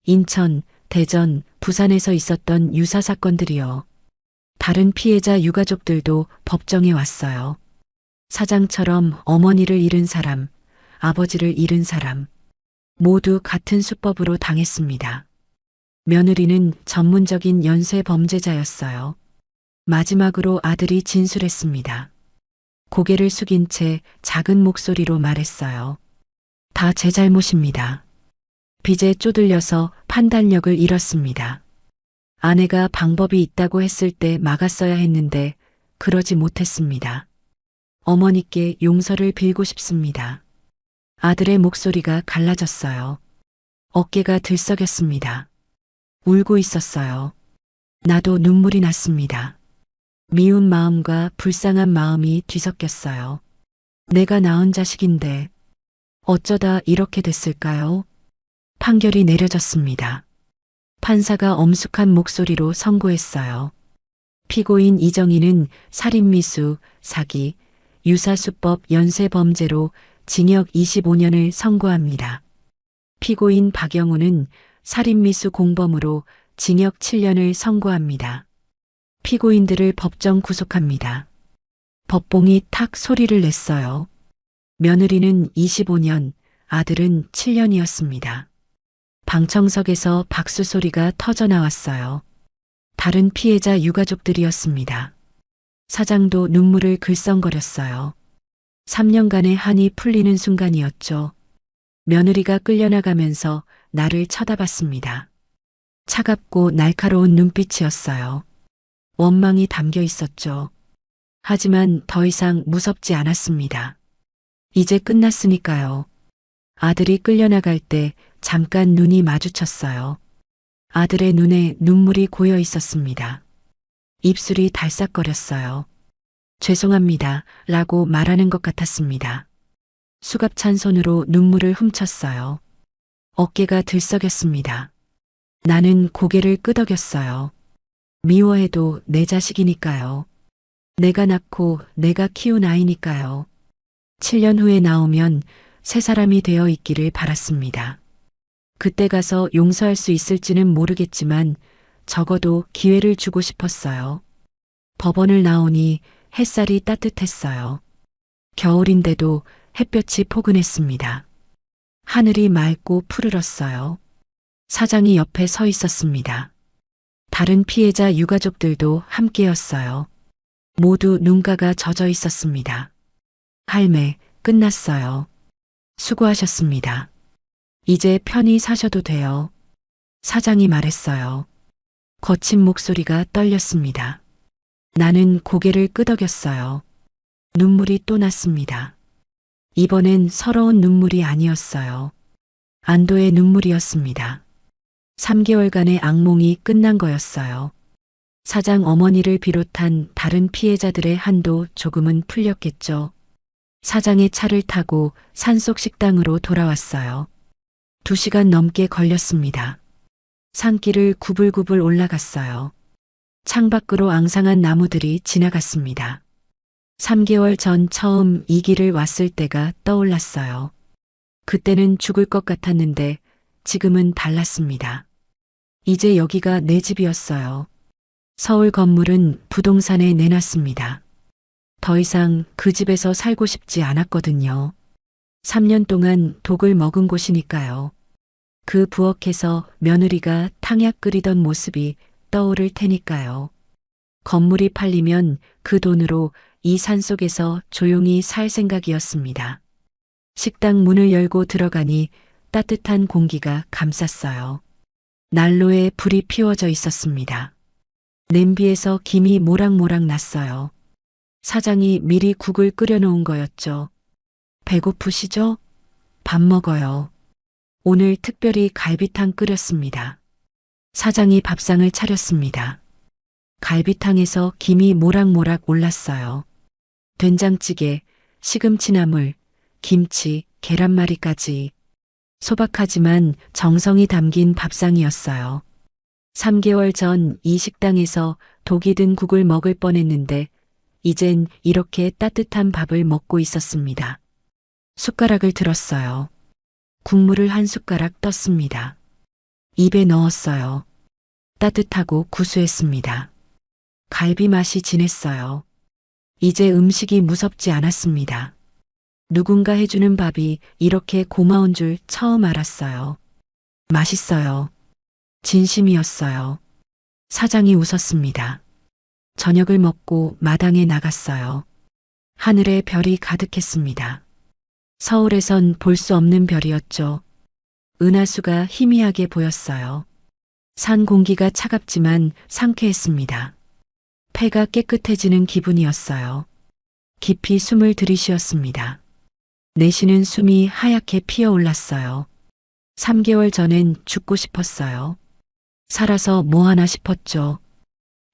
S2: 인천, 대전, 부산에서 있었던 유사 사건들이요. 다른 피해자 유가족들도 법정에 왔어요. 사장처럼 어머니를 잃은 사람, 아버지를 잃은 사람, 모두 같은 수법으로 당했습니다. 며느리는 전문적인 연쇄 범죄자였어요. 마지막으로 아들이 진술했습니다. 고개를 숙인 채 작은 목소리로 말했어요. 다 제 잘못입니다. 빚에 쪼들려서 판단력을 잃었습니다. 아내가 방법이 있다고 했을 때 막았어야 했는데 그러지 못했습니다. 어머니께 용서를 빌고 싶습니다. 아들의 목소리가 갈라졌어요. 어깨가 들썩였습니다. 울고 있었어요. 나도 눈물이 났습니다. 미운 마음과 불쌍한 마음이 뒤섞였어요. 내가 낳은 자식인데 어쩌다 이렇게 됐을까요? 판결이 내려졌습니다. 판사가 엄숙한 목소리로 선고했어요. 피고인 이정희는 살인미수, 사기, 유사수법 연쇄범죄로 징역 25년을 선고합니다. 피고인 박영우는 살인미수 공범으로 징역 7년을 선고합니다. 피고인들을 법정 구속합니다. 법봉이 탁 소리를 냈어요. 며느리는 25년, 아들은 7년이었습니다. 방청석에서 박수 소리가 터져 나왔어요. 다른 피해자 유가족들이었습니다. 사장도 눈물을 글썽거렸어요. 3년간의 한이 풀리는 순간이었죠. 며느리가 끌려나가면서 나를 쳐다봤습니다. 차갑고 날카로운 눈빛이었어요. 원망이 담겨 있었죠. 하지만 더 이상 무섭지 않았습니다. 이제 끝났으니까요. 아들이 끌려나갈 때 잠깐 눈이 마주쳤어요. 아들의 눈에 눈물이 고여 있었습니다. 입술이 달싹거렸어요. 죄송합니다. 라고 말하는 것 같았습니다. 수갑찬 손으로 눈물을 훔쳤어요. 어깨가 들썩였습니다. 나는 고개를 끄덕였어요. 미워해도 내 자식이니까요. 내가 낳고 내가 키운 아이니까요. 7년 후에 나오면 새 사람이 되어 있기를 바랐습니다. 그때 가서 용서할 수 있을지는 모르겠지만 적어도 기회를 주고 싶었어요. 법원을 나오니 햇살이 따뜻했어요. 겨울인데도 햇볕이 포근했습니다. 하늘이 맑고 푸르렀어요. 사장이 옆에 서 있었습니다. 다른 피해자 유가족들도 함께였어요. 모두 눈가가 젖어 있었습니다. 할매, 끝났어요. 수고하셨습니다. 이제 편히 사셔도 돼요. 사장이 말했어요. 거친 목소리가 떨렸습니다. 나는 고개를 끄덕였어요. 눈물이 또 났습니다. 이번엔 서러운 눈물이 아니었어요. 안도의 눈물이었습니다. 3개월간의 악몽이 끝난 거였어요. 사장 어머니를 비롯한 다른 피해자들의 한도 조금은 풀렸겠죠. 사장의 차를 타고 산속 식당으로 돌아왔어요. 2시간 넘게 걸렸습니다. 산길을 구불구불 올라갔어요. 창밖으로 앙상한 나무들이 지나갔습니다. 3개월 전 처음 이 길을 왔을 때가 떠올랐어요. 그때는 죽을 것 같았는데 지금은 달랐습니다. 이제 여기가 내 집이었어요. 서울 건물은 부동산에 내놨습니다. 더 이상 그 집에서 살고 싶지 않았거든요. 3년 동안 독을 먹은 곳이니까요. 그 부엌에서 며느리가 탕약 끓이던 모습이 떠오를 테니까요. 건물이 팔리면 그 돈으로 이 산속에서 조용히 살 생각이었습니다. 식당 문을 열고 들어가니 따뜻한 공기가 감쌌어요. 난로에 불이 피워져 있었습니다. 냄비에서 김이 모락모락 났어요. 사장이 미리 국을 끓여놓은 거였죠. 배고프시죠? 밥 먹어요. 오늘 특별히 갈비탕 끓였습니다. 사장이 밥상을 차렸습니다. 갈비탕에서 김이 모락모락 올랐어요. 된장찌개, 시금치나물, 김치, 계란말이까지. 소박하지만 정성이 담긴 밥상이었어요. 3개월 전 이 식당에서 독이 든 국을 먹을 뻔했는데 이젠 이렇게 따뜻한 밥을 먹고 있었습니다. 숟가락을 들었어요. 국물을 한 숟가락 떴습니다. 입에 넣었어요. 따뜻하고 구수했습니다. 갈비 맛이 진했어요. 이제 음식이 무섭지 않았습니다. 누군가 해주는 밥이 이렇게 고마운 줄 처음 알았어요. 맛있어요. 진심이었어요. 사장이 웃었습니다. 저녁을 먹고 마당에 나갔어요. 하늘에 별이 가득했습니다. 서울에선 볼 수 없는 별이었죠. 은하수가 희미하게 보였어요. 산 공기가 차갑지만 상쾌했습니다. 폐가 깨끗해지는 기분이었어요. 깊이 숨을 들이쉬었습니다. 내쉬는 숨이 하얗게 피어올랐어요. 3개월 전엔 죽고 싶었어요. 살아서 뭐 하나 싶었죠.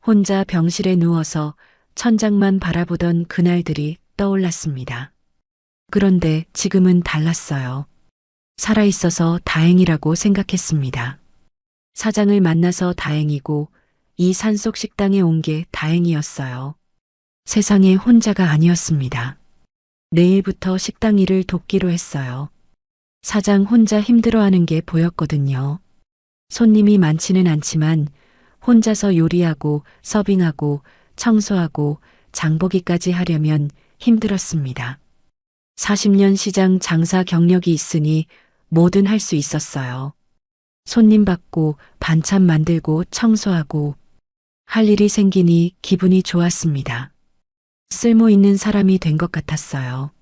S2: 혼자 병실에 누워서 천장만 바라보던 그날들이 떠올랐습니다. 그런데 지금은 달랐어요. 살아있어서 다행이라고 생각했습니다. 사장을 만나서 다행이고 이 산속 식당에 온 게 다행이었어요. 세상에 혼자가 아니었습니다. 내일부터 식당 일을 돕기로 했어요. 사장 혼자 힘들어하는 게 보였거든요. 손님이 많지는 않지만 혼자서 요리하고 서빙하고 청소하고 장보기까지 하려면 힘들었습니다. 40년 시장 장사 경력이 있으니 뭐든 할 수 있었어요. 손님 받고 반찬 만들고 청소하고 할 일이 생기니 기분이 좋았습니다. 쓸모 있는 사람이 된 것 같았어요.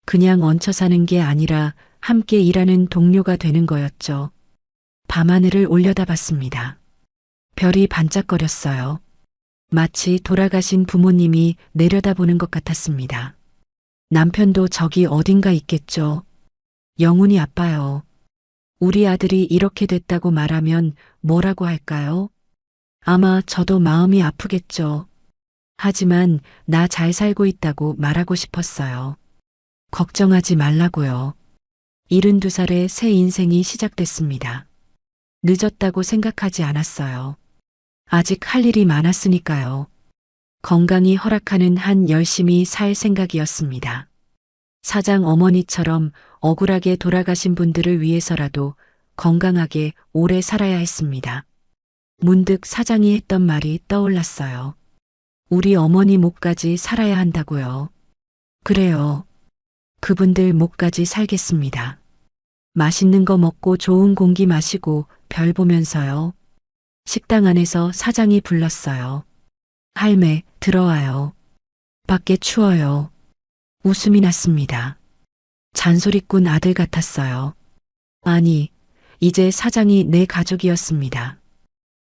S2: 그냥 얹혀 사는 게 아니라 함께 일하는 동료가 되는 거였죠. 밤하늘을 올려다봤습니다. 별이 반짝거렸어요. 마치 돌아가신 부모님이 내려다보는 것 같았습니다. 남편도 저기 어딘가 있겠죠. 영훈이 아빠요. 우리 아들이 이렇게 됐다고 말하면 뭐라고 할까요? 아마 저도 마음이 아프겠죠. 하지만 나 잘 살고 있다고 말하고 싶었어요. 걱정하지 말라고요. 72살의 새 인생이 시작됐습니다. 늦었다고 생각하지 않았어요. 아직 할 일이 많았으니까요. 건강이 허락하는 한 열심히 살 생각이었습니다. 사장 어머니처럼 억울하게 돌아가신 분들을 위해서라도 건강하게 오래 살아야 했습니다. 문득 사장이 했던 말이 떠올랐어요. 우리 어머니 목까지 살아야 한다고요. 그래요. 그분들 목까지 살겠습니다. 맛있는 거 먹고 좋은 공기 마시고 별 보면서요. 식당 안에서 사장이 불렀어요. 할매, 들어와요. 밖에 추워요. 웃음이 났습니다. 잔소리꾼 아들 같았어요. 아니, 이제 사장이 내 가족이었습니다.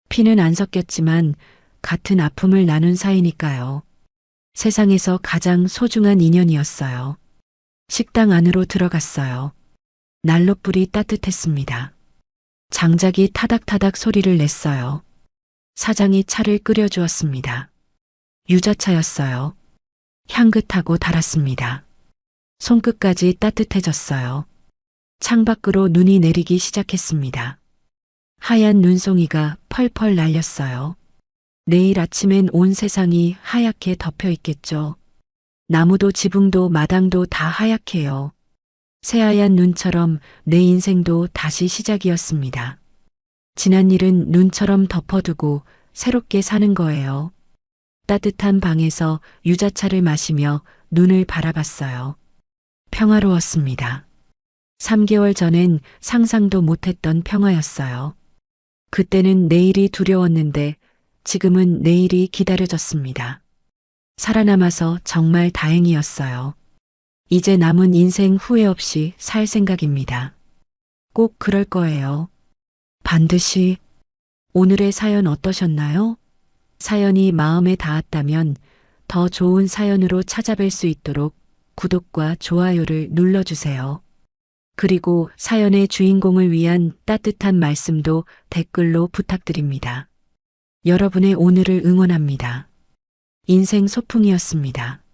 S2: 피는 안 섞였지만 같은 아픔을 나눈 사이니까요. 세상에서 가장 소중한 인연이었어요. 식당 안으로 들어갔어요. 난로불이 따뜻했습니다. 장작이 타닥타닥 소리를 냈어요. 사장이 차를 끓여주었습니다. 유자차였어요. 향긋하고 달았습니다. 손끝까지 따뜻해졌어요. 창밖으로 눈이 내리기 시작했습니다. 하얀 눈송이가 펄펄 날렸어요. 내일 아침엔 온 세상이 하얗게 덮여 있겠죠. 나무도 지붕도 마당도 다 하얗게요. 새하얀 눈처럼 내 인생도 다시 시작이었습니다. 지난 일은 눈처럼 덮어두고 새롭게 사는 거예요. 따뜻한 방에서 유자차를 마시며 눈을 바라봤어요. 평화로웠습니다. 3개월 전엔 상상도 못했던 평화였어요. 그때는 내일이 두려웠는데 지금은 내일이 기다려졌습니다. 살아남아서 정말 다행이었어요. 이제 남은 인생 후회 없이 살 생각입니다. 꼭 그럴 거예요. 반드시. 오늘의 사연 어떠셨나요? 사연이 마음에 닿았다면 더 좋은 사연으로 찾아뵐 수 있도록 구독과 좋아요를 눌러주세요. 그리고 사연의 주인공을 위한 따뜻한 말씀도 댓글로 부탁드립니다. 여러분의 오늘을 응원합니다. 인생 소풍이었습니다.